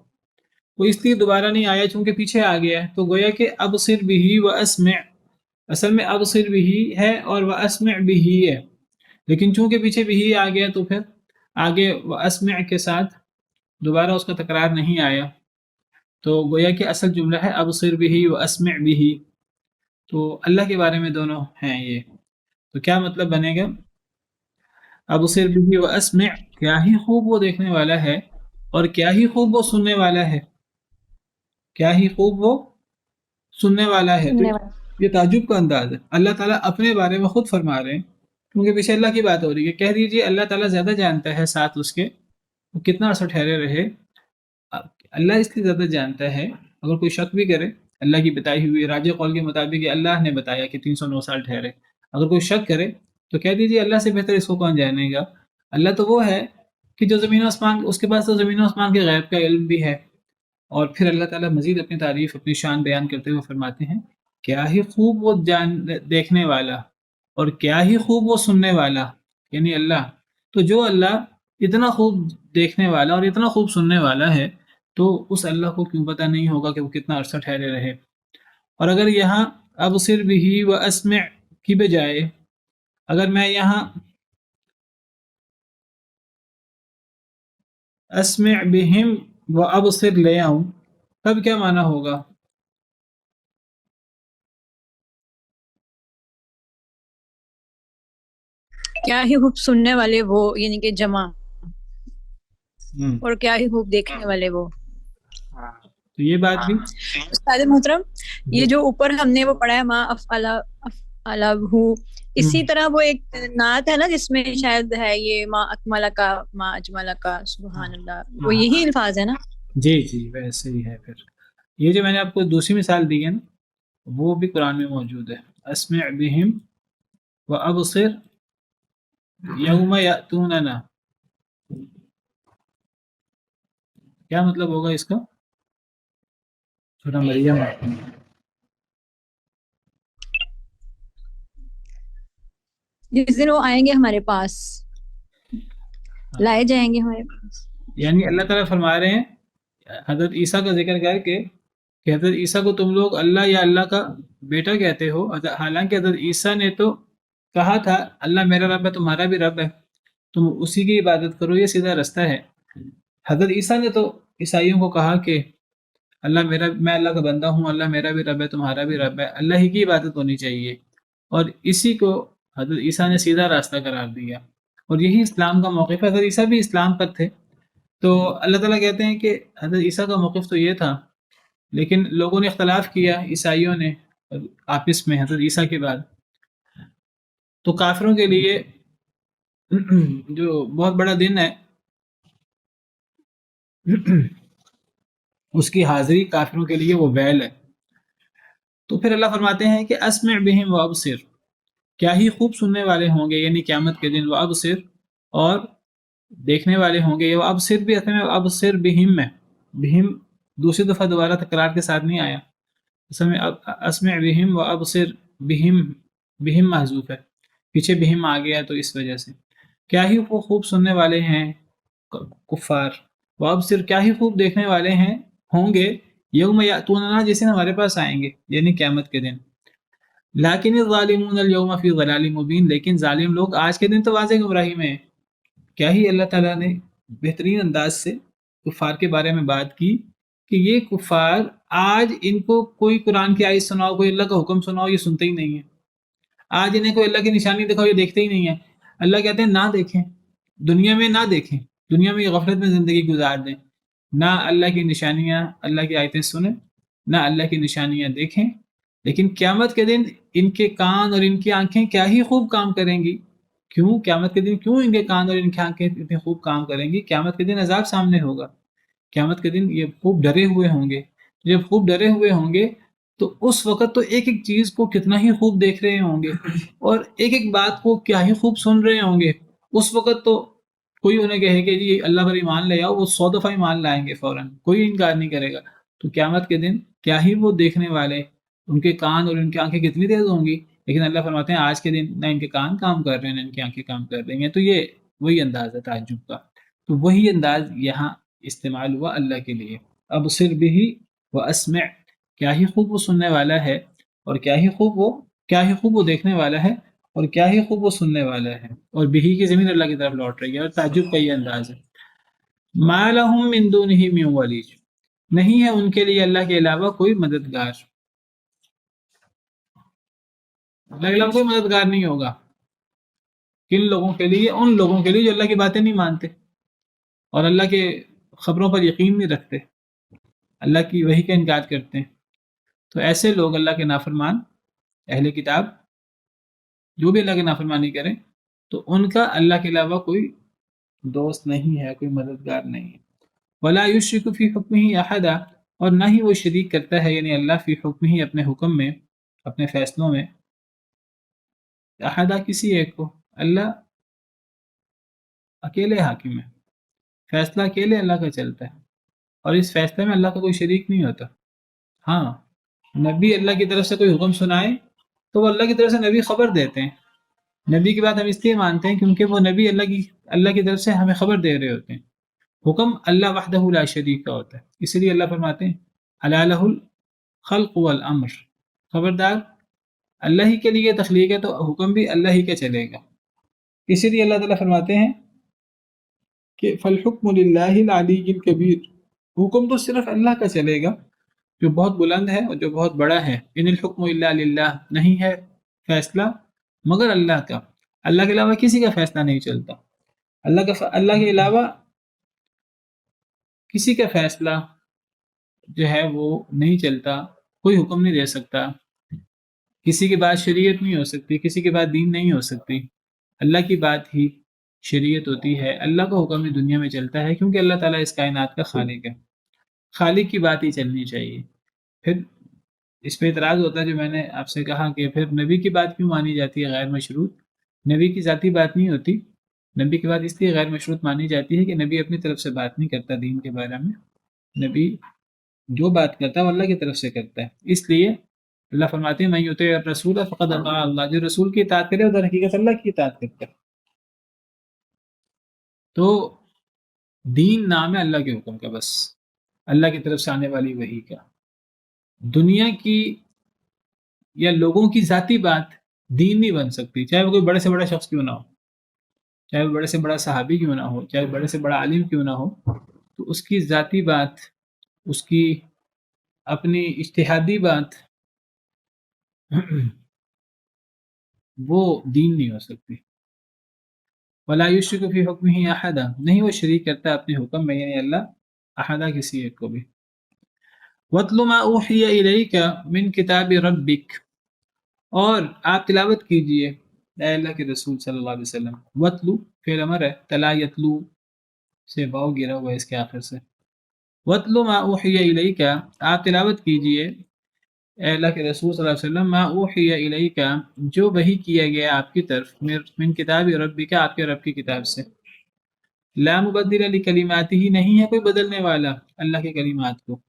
وہ اس لیے دوبارہ نہیں آیا چونکہ پیچھے آ گیا ہے، تو گویا کہ اب صر بھی و اسمع، اصل میں اب صر بھی ہے اور وہ اسمع بھی ہے، لیکن چونکہ پیچھے بھی آ گیا تو پھر آگے وہ اسمع کے ساتھ دوبارہ اس کا تکرار نہیں آیا، تو گویا کہ اصل جملہ ہے اب صر بھی و اسمع بھی. تو اللہ کے بارے میں دونوں ہیں یہ، تو کیا مطلب بنے گا؟ اب صر بھی و اسمع، کیا ہی خوب وہ دیکھنے والا ہے اور کیا ہی خوب وہ سننے والا ہے، کیا ہی خوب وہ سننے والا ہے. تو یہ تعجب کا انداز ہے. اللہ تعالیٰ اپنے بارے میں خود فرما رہے ہیں، کیونکہ پیچھے اللہ کی بات ہو رہی ہے. کہہ دیجئے اللہ تعالیٰ زیادہ جانتا ہے ساتھ اس کے وہ کتنا عرصہ ٹھہرے رہے، اللہ اس کی زیادہ جانتا ہے. اگر کوئی شک بھی کرے اللہ کی بتائی ہوئی راجع قول کے مطابق یہ اللہ نے بتایا کہ 309 سال ٹھہرے، اگر کوئی شک کرے تو کہہ دیجئے اللہ سے بہتر اس کو کون جانے گا. اللہ تو وہ ہے کہ جو زمین و آسمان، اس کے پاس تو زمین و آسمان کے غیب کا علم بھی ہے. اور پھر اللہ تعالیٰ مزید اپنی تعریف، اپنی شان بیان کرتے ہوئے فرماتے ہیں کیا ہی خوب وہ دیکھنے والا اور کیا ہی خوب وہ سننے والا، یعنی اللہ. تو جو اللہ اتنا خوب دیکھنے والا اور اتنا خوب سننے والا ہے، تو اس اللہ کو کیوں پتہ نہیں ہوگا کہ وہ کتنا عرصہ ٹھہرے رہے. اور اگر یہاں اب صر بھی و اسمع کی بجائے اگر میں یہاں اسمع بہم و ابصر لے آؤں تب کیا معنی ہوگا؟ کیا ہی خوب سننے والے وہ، یعنی کہ جمع، اور کیا ہی خوب دیکھنے والے وہ. تو یہ بات بھی استاد محترم، یہ جو اوپر ہم نے وہ پڑھا ہے ما افعل الہ، اسی طرح وہ ایک نعت ہے نا جس میں شاید ہے یہ ما اکمل کا ما اجمل کا، سبحان اللہ، وہ یہی الفاظ ہے نا؟ جی جی ویسے ہی ہے. پھر یہ جو میں نے آپ کو دوسری مثال دی ہے نا وہ بھی قرآن میں موجود ہے. اسمع بہم و ابصر یوم یأتوننا، کیا مطلب ہوگا اس کا؟ سورہ مریم. جس دن وہ آئیں گے ہمارے پاس، لائے جائیں گے ہمارے پاس. یعنی اللہ تعالیٰ فرما رہے ہیں حضرت عیسیٰ کا ذکر کر کے کہ حضرت عیسیٰ کو تم لوگ اللہ یا اللہ کا بیٹا کہتے ہو، حالانکہ حضرت عیسیٰ نے تو کہا تھا اللہ میرا رب ہے تمہارا بھی رب ہے، تم اسی کی عبادت کرو، یہ سیدھا رستہ ہے. حضرت عیسیٰ نے تو عیسائیوں کو کہا کہ میں اللہ کا بندہ ہوں، اللہ میرا بھی رب ہے تمہارا بھی رب ہے، اللہ ہی کی عبادت ہونی چاہیے، اور اسی کو حضرت عیسیٰ نے سیدھا راستہ قرار دیا، اور یہی اسلام کا موقف ہے. حضرت عیسیٰ بھی اسلام پر تھے، تو اللہ تعالیٰ کہتے ہیں کہ حضرت عیسیٰ کا موقف تو یہ تھا، لیکن لوگوں نے اختلاف کیا، عیسائیوں نے آپس میں حضرت عیسیٰ کے بعد. تو کافروں کے لیے جو بہت بڑا دن ہے اس کی حاضری کافروں کے لیے وہ ویل ہے. تو پھر اللہ فرماتے ہیں کہ اسمع بہم و ابصر، کیا ہی خوب سننے والے ہوں گے یعنی قیامت کے دن، و ابصر اور دیکھنے والے ہوں گے. یہ ابصر بھی اصل میں ابصر بہم میں، بہم دوسری دفعہ دوبارہ تکرار کے ساتھ نہیں آیا، اصل میں اسمع بہم و ابصر، بہم بہم محذوف ہے، پیچھے بہم آ گیا تو اس وجہ سے. کیا ہی وہ خوب سننے والے ہیں کفار، و ابصر کیا ہی خوب دیکھنے والے ہیں ہوں گے، یوم یاتوننا جس دن ہمارے پاس آئیں گے یعنی قیامت کے دن. لیکن الظالمون اليوم فی ضلال مبین، لیکن ظالم لوگ آج کے دن تو واضح گمراہی میں ہیں. کیا ہی اللہ تعالیٰ نے بہترین انداز سے کفار کے بارے میں بات کی کہ یہ کفار آج ان کو کوئی قرآن کی آیت سناؤ، کوئی اللہ کا حکم سناؤ، یہ سنتے ہی نہیں ہیں. آج انہیں کوئی اللہ کی نشانی دکھاؤ، یہ دیکھتے ہی نہیں ہیں. اللہ کہتے ہیں نہ دیکھیں، دنیا میں نہ دیکھیں، دنیا میں یہ غفلت میں زندگی گزار دیں، نہ اللہ کی نشانیاں اللہ کی آیتیں سنیں، نہ اللہ کی نشانیاں دیکھیں. لیکن قیامت کے دن ان کے کان اور ان کی آنکھیں کیا ہی خوب کام کریں گی. کیوں قیامت کے دن کیوں ان کے کان اور ان کی آنکھیں اتنے خوب کام کریں گی؟ قیامت کے دن عذاب سامنے ہوگا، قیامت کے دن یہ خوب ڈرے ہوئے ہوں گے. جب خوب ڈرے ہوئے ہوں گے تو اس وقت تو ایک ایک چیز کو کتنا ہی خوب دیکھ رہے ہوں گے، اور ایک ایک بات کو کیا ہی خوب سن رہے ہوں گے. اس وقت تو کوئی انہیں کہے کہ جی اللہ پر ایمان لے آؤ، وہ 100 دفعہ ایمان لائیں گے فوراً، کوئی انکار نہیں کرے گا. تو قیامت کے دن کیا ہی وہ دیکھنے والے، ان کے کان اور ان کی آنکھیں کتنی تیز ہوں گی. لیکن اللہ فرماتے ہیں آج کے دن نہ ان کے کان کام کر رہے ہیں نہ ان کی آنکھیں کام کر رہی ہیں. تو یہ وہی انداز ہے تعجب کا. تو وہی انداز یہاں استعمال ہوا اللہ کے لیے. ابصر بھی و اسمع، کیا ہی خوب وہ سننے والا ہے، اور کیا ہی خوب وہ دیکھنے والا ہے، اور کیا ہی خوب وہ سننے والا ہے. اور بہی کی زمین اللہ کی طرف لوٹ رہی ہے، اور تعجب کا یہ انداز ہے. ما لهم من دونه من ولی، نہیں ہے ان کے لیے اللہ کے علاوہ کوئی مددگار. اللہ کے علاوہ کوئی مددگار نہیں ہوگا. کن لوگوں کے لیے؟ ان لوگوں کے لیے جو اللہ کی باتیں نہیں مانتے اور اللہ کے خبروں پر یقین نہیں رکھتے، اللہ کی وحی کا انکار کرتے ہیں. تو ایسے لوگ اللہ کے نافرمان، اہل کتاب جو بھی اللہ کی نافرمانی کریں، تو ان کا اللہ کے علاوہ کوئی دوست نہیں ہے، کوئی مددگار نہیں ہے. ولا یشرک فی حکمہ احدا، اور نہ ہی وہ شریک کرتا ہے یعنی اللہ فی حکمہ اپنے حکم میں، اپنے فیصلوں میں، احدا کسی ایک کو. اللہ اکیلے حاکم ہے، فیصلہ اکیلے اللہ کا چلتا ہے، اور اس فیصلے میں اللہ کا کوئی شریک نہیں ہوتا. ہاں نبی اللہ کی طرف سے کوئی حکم سنائے تو وہ اللہ کی طرف سے نبی خبر دیتے ہیں. نبی کی بات ہم اس لیے مانتے ہیں کیونکہ وہ نبی اللہ کی طرف سے ہمیں خبر دے رہے ہوتے ہیں. حکم اللہ وحدہ لا شریک کا ہوتا ہے، اس لیے اللہ فرماتے ہیں الا لہ الخلق والامر، خبردار اللہ ہی کے لیے تخلیق ہے تو حکم بھی اللہ ہی کا چلے گا. اسی لیے اللہ تعالیٰ فرماتے ہیں کہ فالحکم للہ العلی الکبیر، حکم تو صرف اللہ کا چلے گا جو بہت بلند ہے اور جو بہت بڑا ہے. ان الحکم الا للہ، نہیں ہے فیصلہ مگر اللہ کا، اللہ کے علاوہ کسی کا فیصلہ نہیں چلتا. اللہ کے علاوہ کسی کا فیصلہ جو ہے وہ نہیں چلتا، کوئی حکم نہیں دے سکتا. کسی کی بات شریعت نہیں ہو سکتی، کسی کی بات دین نہیں ہو سکتی، اللہ کی بات ہی شریعت ہوتی ہے، اللہ کا حکم ہی دنیا میں چلتا ہے، کیونکہ اللہ تعالیٰ اس کائنات کا خالق ہے، خالق کی بات ہی چلنی چاہیے۔ پھر اس پہ اعتراض ہوتا ہے جو میں نے آپ سے کہا کہ پھر نبی کی بات کیوں مانی جاتی ہے غیر مشروط؟ نبی کی ذاتی بات نہیں ہوتی، نبی کی بات اس لیے غیر مشروط مانی جاتی ہے کہ نبی اپنی طرف سے بات نہیں کرتا دین کے بارے میں، نبی جو بات کرتا ہے وہ اللہ کی طرف سے کرتا ہے، اس لیے اللہ فرماتے ہیں من یطیع الرسول فقد اطاع اللہ، جو رسول کی اطاعت کرے وہ در حقیقت اللہ کی اطاعت کرتا ہے۔ تو دین نام ہے اللہ کے حکم کا، بس اللہ کی طرف سے آنے والی وحی کا۔ دنیا کی یا لوگوں کی ذاتی بات دین نہیں بن سکتی، چاہے وہ کوئی بڑے سے بڑا شخص کیوں نہ ہو، چاہے وہ بڑے سے بڑا صحابی کیوں نہ ہو، چاہے بڑے سے بڑا عالم کیوں نہ ہو، تو اس کی ذاتی بات، اس کی اپنی اجتہادی بات وہ دین نہیں ہو سکتی۔ ولا یشرک فی حکمہ احدا، نہیں وہ شریک کرتا اپنے حکم میں، یعنی اللہ احدا کسی ایک کو بھی۔ وَاتْلُ مَا أُوحِيَ إِلَيْكَ مِن کتاب ربک، اور آپ تلاوت کیجئے اے اللہ کے رسول صلی اللہ علیہ وسلم۔ وَاتْلُ فعل امر ہے، تلا یتلو سے واو گرا ہوا ہے اس کے آخر سے۔ وَاتْلُ مَا أُوحِيَ إِلَيْكَ، آپ تلاوت کیجئے اے اللہ کے رسول صلی اللہ علیہ وسلم، ما اوحی الیک، جو وحی کیا گیا آپ کی طرف، من کتاب ربک، آپ کے رب کی کتاب سے۔ لا مبدل لکلماتہ، نہیں ہے کوئی بدلنے والا اللہ کے کلمات کو۔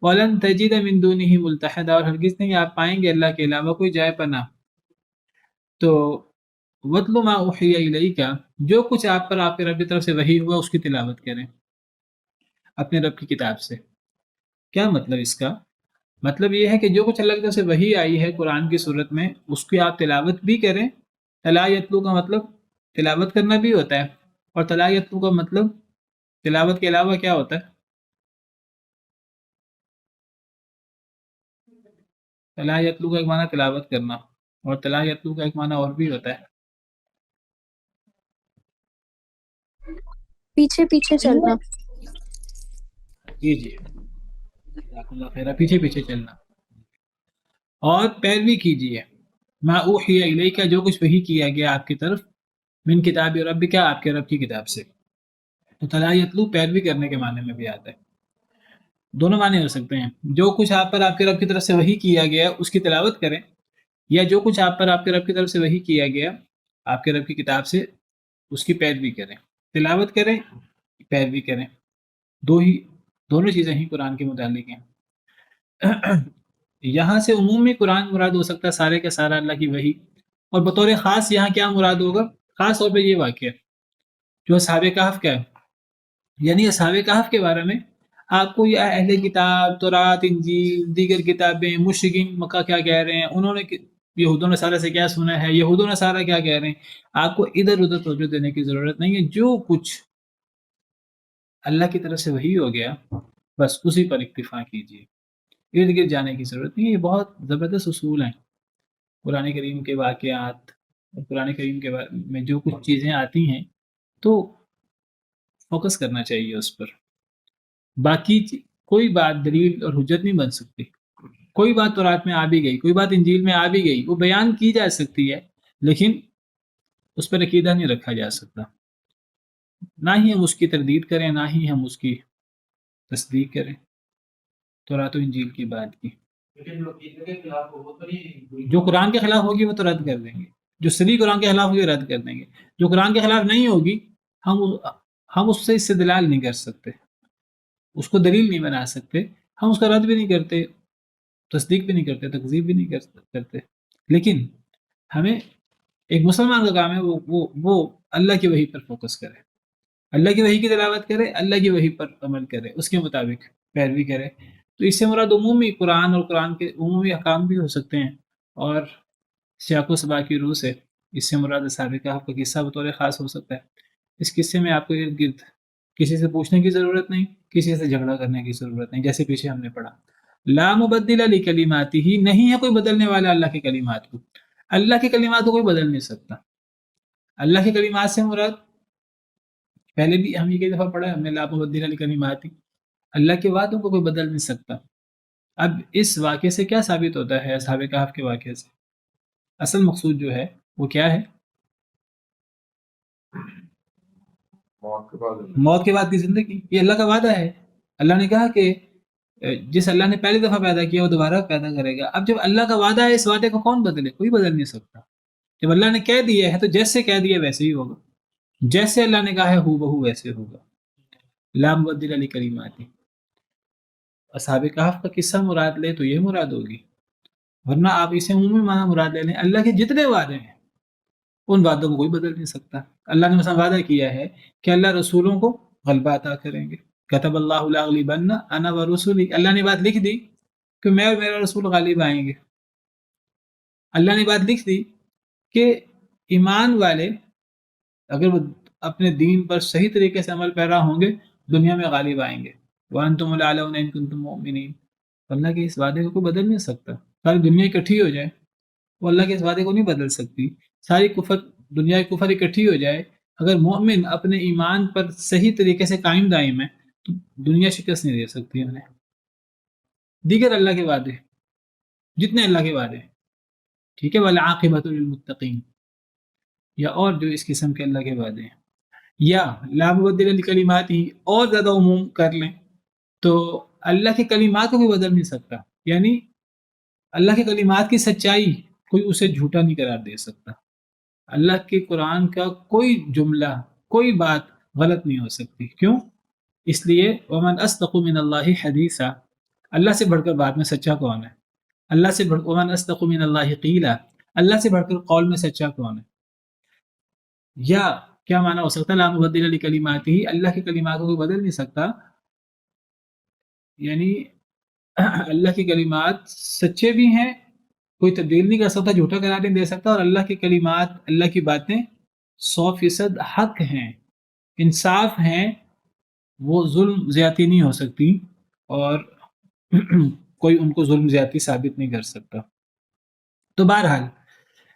ولن تجد من دونہ ملتحدا، اور ہرگز نہیں آپ پائیں گے اللہ کے علاوہ کوئی جائے پناہ۔ تو وَاتْلُ مَا أُوحِيَ إِلَيْكَ، جو کچھ آپ پر آپ کے رب کی طرف سے وحی ہوا اس کی تلاوت کریں اپنے رب کی کتاب سے۔ کیا مطلب اس کا؟ مطلب یہ ہے کہ جو کچھ اللہ کی طرف سے وحی آئی ہے قرآن کی صورت میں، اس کی آپ تلاوت بھی کریں۔ تلا یتلو کا مطلب تلاوت کرنا بھی ہوتا ہے، اور تلا یتلو کا مطلب تلاوت کے علاوہ کیا ہوتا ہے؟ تلا یتلو کا ایک معنی تلاوت کرنا، اور تلا یتلو کا ایک معنی اور بھی ہوتا ہے، پیچھے پیچھے چلنا۔ جی جی جزاک اللہ خیر، پیچھے پیچھے چلنا۔ اور پیروی کیجیے ما اوحی الیک، جو کچھ وحی کیا گیا آپ کی طرف، من کتاب ربک، آپ کے رب کی کتاب سے۔ تو تلا یتلو پیروی کرنے کے معنی میں بھی آتا ہے، دونوں معنی ہو سکتے ہیں۔ جو کچھ آپ پر آپ کے رب کی طرف سے وحی کیا گیا اس کی تلاوت کریں، یا جو کچھ آپ پر آپ کے رب کی طرف سے وحی کیا گیا آپ کے رب کی کتاب سے اس کی پیروی کریں، تلاوت کریں، پیروی کریں، دونوں چیزیں ہی قرآن کے متعلق ہیں۔ یہاں سے عمومی قرآن مراد ہو سکتا ہے سارے کا سارا اللہ کی وحی، اور بطور خاص یہاں کیا مراد ہوگا؟ خاص طور پہ یہ واقعہ جو اصحاب کہف کا ہے، یعنی اصحاب کہف کے بارے میں آپ کو یہ اہل کتاب تورات انجیل دیگر کتابیں مشرکین مکہ کیا کہہ رہے ہیں، انہوں نے یہود و نصارہ سے کیا سنا ہے، یہود و نصارہ کیا کہہ رہے ہیں، آپ کو ادھر ادھر توجہ دینے کی ضرورت نہیں ہے۔ جو کچھ اللہ کی طرف سے وحی ہو گیا بس اسی پر اکتفا کیجیے، ارد گرد جانے کی ضرورت نہیں ہے۔ یہ بہت زبردست اصول ہیں قرآن کریم کے واقعات اور قرآن کریم کے میں جو کچھ چیزیں آتی ہیں تو فوکس کرنا چاہیے اس پر۔ باقی کوئی بات دلیل اور حجت نہیں بن سکتی، کوئی بات تورات میں آ بھی گئی، کوئی بات انجیل میں آ بھی گئی، وہ بیان کی جا سکتی ہے لیکن اس پر عقیدہ نہیں رکھا جا سکتا، نہ ہی ہم اس کی تردید کریں، نہ ہی ہم اس کی تصدیق کریں تورات و انجیل کی بات کی۔ جو قرآن کے خلاف ہوگی وہ تو رد کر دیں گے، جو صریح قرآن کے خلاف ہوگی رد کر دیں گے، جو قرآن کے خلاف نہیں ہوگی ہم اس سے استدلال نہیں کر سکتے، اس کو دلیل نہیں بنا سکتے، ہم اس کا رد بھی نہیں کرتے، تصدیق بھی نہیں کرتے، تکذیب بھی نہیں کرتے، لیکن ہمیں ایک مسلمان کا کام ہے وہ اللہ کی وحی پر فوکس کرے، اللہ کی وحی کی تلاوت کرے، اللہ کی وحی پر عمل کرے، اس کے مطابق پیروی کرے۔ تو اس سے مراد عمومی قرآن اور قرآن کے عمومی احکام بھی ہو سکتے ہیں، اور سیاق و سباق کی روح سے اس سے مراد اصحاب کہف کا قصہ بطور خاص ہو سکتا ہے۔ اس قصے میں آپ کو ارد گرد کسی سے پوچھنے کی ضرورت نہیں، کسی سے جھگڑا کرنے کی ضرورت نہیں، جیسے پیچھے ہم نے پڑھا لا مبدل لکلماتہ، نہیں ہے کوئی بدلنے والا اللہ کے کلمات کو، اللہ کے کلمات کو کوئی بدل نہیں سکتا۔ اللہ کے کلمات سے مراد پہلے بھی ہم یہ کئی دفعہ پڑھا ہے ہم نے، لا مبدل لکلماتہ، اللہ کے وعدوں کو کوئی بدل نہیں سکتا۔ اب اس واقعے سے کیا ثابت ہوتا ہے اصحاب کہف کے واقعے سے؟ اصل مقصود جو ہے وہ کیا ہے؟ موت کے بعد کی زندگی. یہ اللہ کا وعدہ ہے. اللہ نے کہا کہ جس اللہ نے پہلی دفعہ پیدا کیا وہ دوبارہ پیدا کرے گا. اب جب اللہ کا وعدہ ہے اس وعدے کو کون بدلے؟ کوئی بدل نہیں سکتا. جب اللہ نے کہہ دیا ہے تو جیسے کہہ دیا ویسے ہی ہوگا. جیسے اللہ نے کہا ہے ہو بہو ویسے ہوگا. لا مبدل لکلماتہ. اصحاب کہف کا قصہ مراد لے تو یہ مراد ہوگی، ورنہ آپ اسے عمومی معنی مراد لے لیں. اللہ کے جتنے وعدے ہیں ان وعدوں کو کوئی بدل نہیں سکتا. اللہ نے مثلا وعدہ کیا ہے کہ اللہ رسولوں کو غلبہ عطا کریں گے. کتب اللہ لاغلبن انا ورسولی. اللہ نے بات لکھ دی کہ میں اور میرا رسول غالب آئیں گے. اللہ نے بات لکھ دی کہ ایمان والے اگر وہ اپنے دین پر صحیح طریقے سے عمل پیرا ہوں گے دنیا میں غالب آئیں گے. وانتم الاعلون ان کنتم مؤمنین. اللہ کے اس وعدے کو کوئی بدل نہیں سکتا. ساری دنیا اکٹھی ہو جائے وہ اللہ کے اس وعدے کو نہیں بدل سکتی. ساری دنیا کی کفر اکٹھی ہو جائے، اگر مومن اپنے ایمان پر صحیح طریقے سے قائم دائم ہے تو دنیا شکست نہیں دے سکتی انہیں. دیگر اللہ کے وعدے جتنے اللہ کے وعدے ٹھیک ہے، والعاقبۃ للمتقین، یا اور جو اس قسم کے اللہ کے وعدے ہیں، یا لا مبدل لکلماتہ اور زیادہ عموم کر لیں تو اللہ کے کلمات کو کوئی بدل نہیں سکتا. یعنی اللہ کے کلمات کی سچائی کوئی اسے جھوٹا نہیں قرار دے سکتا. اللہ کے قرآن کا کوئی جملہ کوئی بات غلط نہیں ہو سکتی. کیوں؟ اس لیے ومن اصدق من اللہ حدیثا. اللہ سے بڑھ کر بات میں سچا کون ہے؟ اللہ سے بڑھ ومن اصدق من اللہ قیلا. اللہ سے بڑھ کر قول میں سچا کون ہے؟ یا کیا معنی ہو سکتا ہے لا مبدل لکلماتہ؟ اللہ کے کلمات کو کوئی بدل نہیں سکتا. یعنی اللہ کی کلمات سچے بھی ہیں، کوئی تبدیل نہیں کر سکتا، جھوٹا قرار نہیں دے سکتا. اور اللہ کی کلمات اللہ کی باتیں 100% حق ہیں، انصاف ہیں، وہ ظلم زیادتی نہیں ہو سکتی اور کوئی ان کو ظلم زیادتی ثابت نہیں کر سکتا. تو بہرحال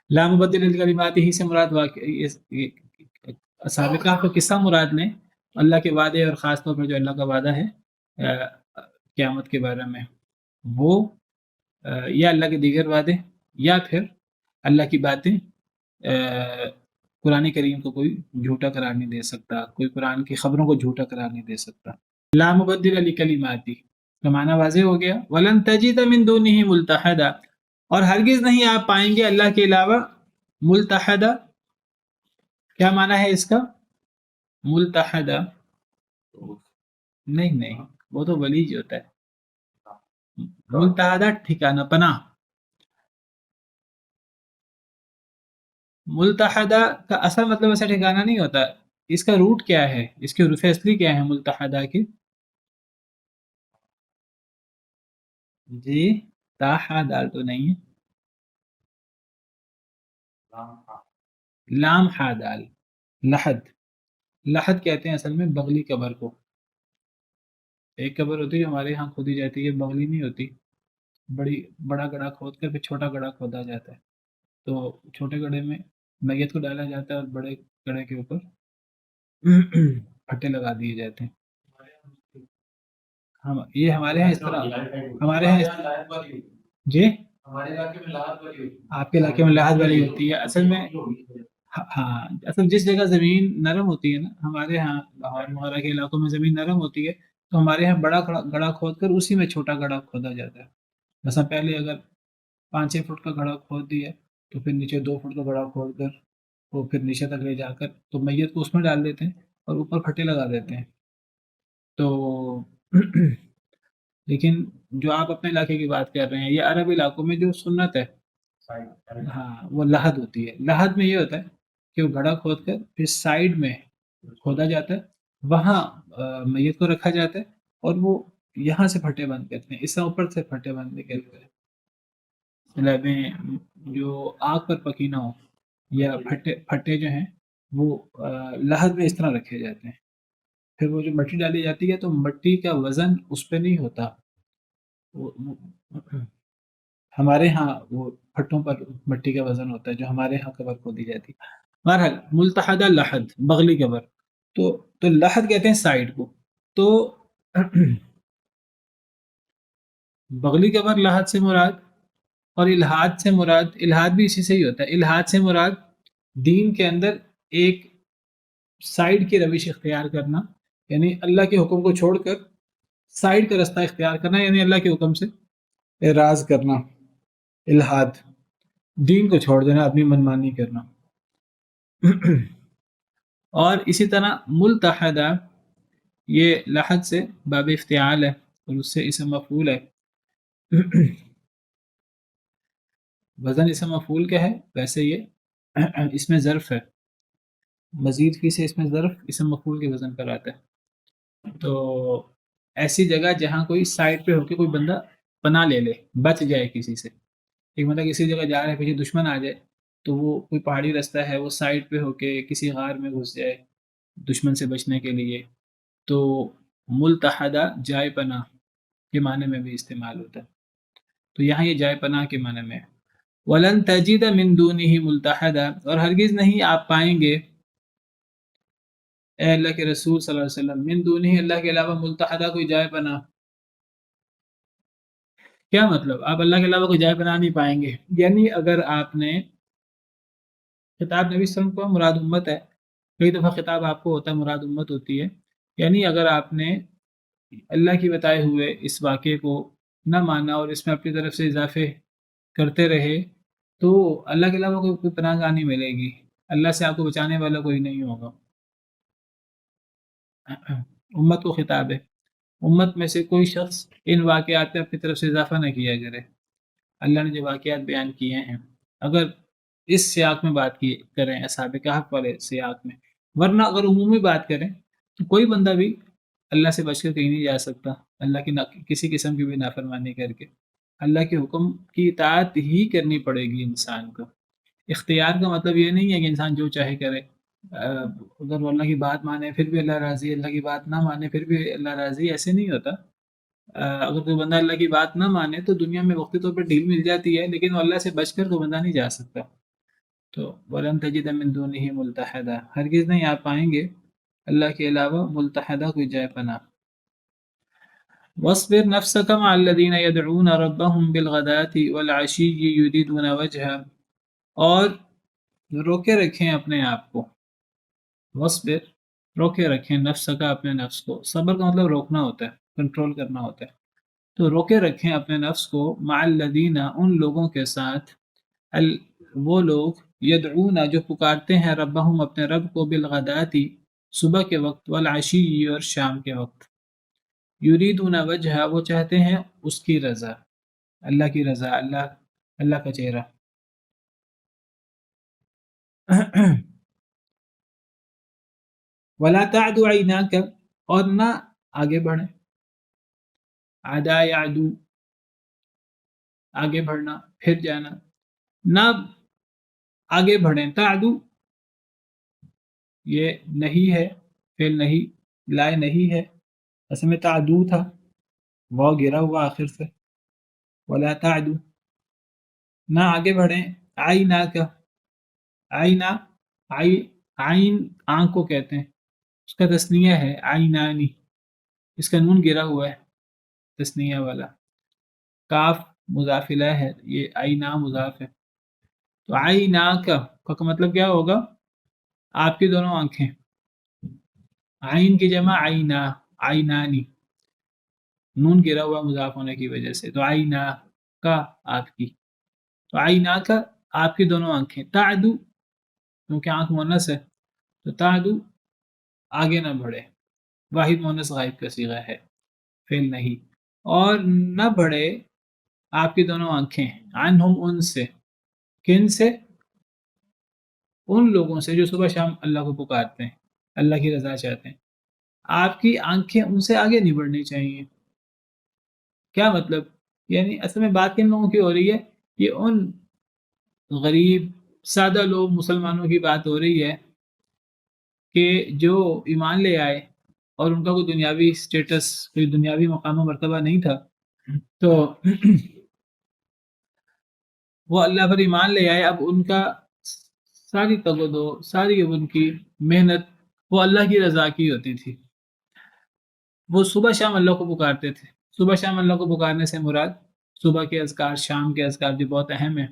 لا مبدل لکلماتہ ہی سے مراد اصحاب کہف کا قصہ مراد لیں. اللہ کے وعدے اور خاص طور پر جو اللہ کا وعدہ ہے قیامت کے بارے میں وہ یا اللہ کے دیگر وعدے یا پھر اللہ کی باتیں قرآن کریم کو کوئی جھوٹا قرار نہیں دے سکتا، کوئی قرآن کی خبروں کو جھوٹا قرار نہیں دے سکتا. لا مبدل لکلماتہ کا معنی واضح ہو گیا. ولن تجد من دونہ ملتحدا. اور ہرگز نہیں آپ پائیں گے اللہ کے علاوہ ملتحدا. کیا معنی ہے اس کا؟ ملتحدا نہیں وہ تو ولی جو ہوتا ہے. ملتحدہ ٹھکانہ پناہ. ملتحدہ کا اصل مطلب ایسا ٹھکانہ نہیں ہوتا. اس کا روٹ کیا ہے، اس کے حروف اصلی کیا ہے ملتحدہ کے؟ جی تاحا دال تو نہیں ہے، لام ہا دال. لحد. لحد کہتے ہیں اصل میں بغلی قبر کو. ایک قبر ہوتی ہے جو ہمارے یہاں کھودی جاتی ہے، بغلی نہیں ہوتی. بڑا گڑھا کھود کر پھر چھوٹا گڑھا کھودا جاتا ہے. تو چھوٹے گڑھے میں میت کو ڈالا جاتا ہے اور بڑے گڑھے کے اوپر پھٹے لگا دیے جاتے ہیں. یہ ہمارے یہاں اس طرح ہمارے یہاں جی آپ کے علاقے میں لاحد والی ہوتی ہے. اصل میں ہاں اصل جس جگہ زمین نرم ہوتی ہے نا، ہمارے ہاں لاہور وغیرہ کے علاقوں میں زمین نرم ہوتی ہے تو ہمارے یہاں بڑا گڑھا کھود کر اسی میں چھوٹا گڑھا کھودا جاتا ہے. مثلا پہلے اگر 5-6 فٹ کا گڑھا کھود دیا تو پھر نیچے 2 فٹ کا گڑھا کھود کر وہ پھر نیچے تک لے جا کر تو میت کو اس میں ڈال دیتے ہیں اور اوپر پھٹے لگا دیتے ہیں. تو لیکن جو آپ اپنے علاقے کی بات کر رہے ہیں یہ عرب علاقوں میں جو سنت ہے ہاں وہ لحد ہوتی ہے. لحد میں یہ ہوتا ہے کہ وہ گڑھا کھود کر پھر سائڈ میں کھودا جاتا ہے، وہاں میت کو رکھا جاتا ہے اور وہ یہاں سے پھٹے بند کرتے ہیں، اس طرح اوپر سے پھٹے بند نہیں کرتے ہیں. جو آگ پر پکی نہ ہو یا پھٹے جو ہیں وہ لحد میں اس طرح رکھے جاتے ہیں. پھر وہ جو مٹی ڈالی جاتی ہے تو مٹی کا وزن اس پہ نہیں ہوتا. ہمارے ہاں وہ پھٹوں پر مٹی کا وزن ہوتا ہے جو ہمارے ہاں قبر کھودی جاتی ہے. بہرحال ملتحدہ لحد بغلی قبر. تو لحد کہتے ہیں سائڈ کو. تو بغلی قبر لحد سے مراد اور الحاد سے مراد، الحاد بھی اسی سے ہی ہوتا ہے، الحاد سے مراد دین کے اندر ایک سائیڈ کی روش اختیار کرنا، یعنی اللہ کے حکم کو چھوڑ کر سائیڈ کا رستہ اختیار کرنا، یعنی اللہ کے حکم سے اعراض کرنا، الحاد، دین کو چھوڑ دینا، اپنی منمانی کرنا۔ اور اسی طرح ملتحدہ، یہ لحد سے باب افتعال ہے اور اس سے اسم مفعول ہے۔ وزن اسم مفعول کا ہے، ویسے یہ اس میں ظرف ہے، مزید فی سے اس میں ظرف اسم مفعول کے وزن پر آتا ہے۔ تو ایسی جگہ جہاں کوئی سائڈ پہ ہو کے کوئی بندہ پناہ لے لے، بچ جائے کسی سے، ایک بندہ کسی جگہ جا رہا ہے، پیچھے دشمن آ جائے تو وہ کوئی پہاڑی رستہ ہے، وہ سائڈ پہ ہو کے کسی غار میں گھس جائے دشمن سے بچنے کے لیے، تو ملتحدہ جائے پناہ کے معنی میں بھی استعمال ہوتا ہے۔ تو یہاں یہ جائے پناہ کے معنی میں ہے۔ وَلَن تَجِدَ مِن دُونِهِ مُلْتَحَدًا، اور ہرگز نہیں آپ پائیں گے اے اللہ کے رسول صلی اللہ علیہ وسلم، من دونہ، اللہ کے علاوہ، ملتحدہ کوئی جائے پناہ۔ کیا مطلب؟ آپ اللہ کے علاوہ کوئی جائے پناہ نہیں پائیں گے، یعنی اگر آپ نے خطاب نبی صلی اللہ علیہ وسلم کو، مراد امت ہے، کئی دفعہ خطاب آپ کو ہوتا ہے، مراد امت ہوتی ہے، یعنی اگر آپ نے اللہ کی بتائے ہوئے اس واقعے کو نہ مانا اور اس میں اپنی طرف سے اضافے کرتے رہے تو اللہ کے علاوہ کوئی پناہ گاہ نہیں ملے گی، اللہ سے آپ کو بچانے والا کوئی نہیں ہوگا۔ امت کو خطاب ہے، امت میں سے کوئی شخص ان واقعات پہ اپنی طرف سے اضافہ نہ کیا کرے۔ اللہ نے جو واقعات بیان کیے ہیں اگر اس سیاق میں بات کی کریں، اصحاب کہف والے سیاق میں، ورنہ اگر عمومی بات کریں تو کوئی بندہ بھی اللہ سے بچ کر کہیں نہیں جا سکتا، اللہ کی کسی قسم کی بھی نافرمانی کر کے۔ اللہ کے حکم کی اطاعت ہی کرنی پڑے گی انسان کو۔ اختیار کا مطلب یہ نہیں ہے کہ انسان جو چاہے کرے، اگر وہ اللہ کی بات مانے پھر بھی اللہ راضی، اللہ کی بات نہ مانے پھر بھی اللہ راضی، ایسے نہیں ہوتا۔ اگر کوئی بندہ اللہ کی بات نہ مانے تو دنیا میں وقتی طور پر ڈھیل مل جاتی ہے، لیکن وہ اللہ سے بچ کر کوئی بندہ نہیں جا سکتا۔ تو وَلَن تَجِدَ مِن دُونِهِ مُلْتَحَدًا، ہرگز نہیں آپ پائیں گے اللہ کے علاوہ ملتحدہ کوئی جائے پناہ۔ وَاصْبِرْ نَفْسَكَ مَعَ الَّذِينَ يَدْعُونَ رَبَّهُمْ بِالْغَدَاةِ وَالْعَشِيِّ يُرِيدُونَ وَجْهَهُ، اور روکے رکھیں اپنے آپ کو، وَاصْبِرْ، روکے رکھیں، نفس کا، اپنے نفس کو، صبر کا مطلب روکنا ہوتا ہے، کنٹرول کرنا ہوتا ہے، تو روکے رکھیں اپنے نفس کو، مع الذین، ان لوگوں کے ساتھ، وہ لوگ، یدعون، جو پکارتے ہیں، ربہم، اپنے رب کو، بالغداتی، صبح کے وقت، والعشی، اور شام کے وقت، یریدون وجہ، وہ چاہتے ہیں اس کی رضا، اللہ کی رضا، اللہ کا چہرہ۔ ولا تعد عیناک، اور نہ آگے بڑھیں، عدا یعدو، آگے بڑھنا، پھر جانا، نہ آگے بڑھیں، تعدو یہ نہیں ہے، فعل نہیں، لائے نہیں ہے، اصل میں تعدو تھا، واو گرا ہوا آخر سے، ولا تعدو، نہ آگے بڑھیں، عیناک، عینا، عین آنکھ کو کہتے ہیں، اس کا تثنیہ ہے عینانی، اس کا نون گرا ہوا ہے تثنیہ والا، کاف مضاف الیہ ہے، یہ عینا مضاف ہے، تو عیناک کا مطلب کیا ہوگا؟ آپ کی دونوں آنکھیں، عین کی جمع عینا، عینانی، نون گرا ہوا مضاف ہونے کی وجہ سے، تو عینا کا، آپ کی، تو عینا کا، آپ کی دونوں آنکھیں، تعدو، کیونکہ آنکھ مونس ہے تو تعدو آگے نہ بڑھے، واحد مونس غائب کا صیغہ ہے، فعل نہیں، اور نہ بڑھے آپ کی دونوں آنکھیں، عنہم، ان سے، کن سے؟ ان لوگوں سے جو صبح شام اللہ کو پکارتے ہیں، اللہ کی رضا چاہتے ہیں، آپ کی آنکھیں ان سے آگے نہیں بڑھنی چاہیے۔ کیا مطلب؟ یعنی اصل میں بات کن لوگوں کی ہو رہی ہے؟ یہ ان غریب سادہ لوگ، مسلمانوں کی بات ہو رہی ہے کہ جو ایمان لے آئے اور ان کا کوئی دنیاوی سٹیٹس، کوئی دنیاوی مقام و مرتبہ نہیں تھا، تو وہ اللہ پر ایمان لے آئے، اب ان کا ساری تگ و دو، ساری ان کی محنت وہ اللہ کی رضا کی ہوتی تھی، وہ صبح شام اللہ کو پکارتے تھے۔ صبح شام اللہ کو پکارنے سے مراد صبح کے اذکار، شام کے اذکار جو بہت اہم ہے،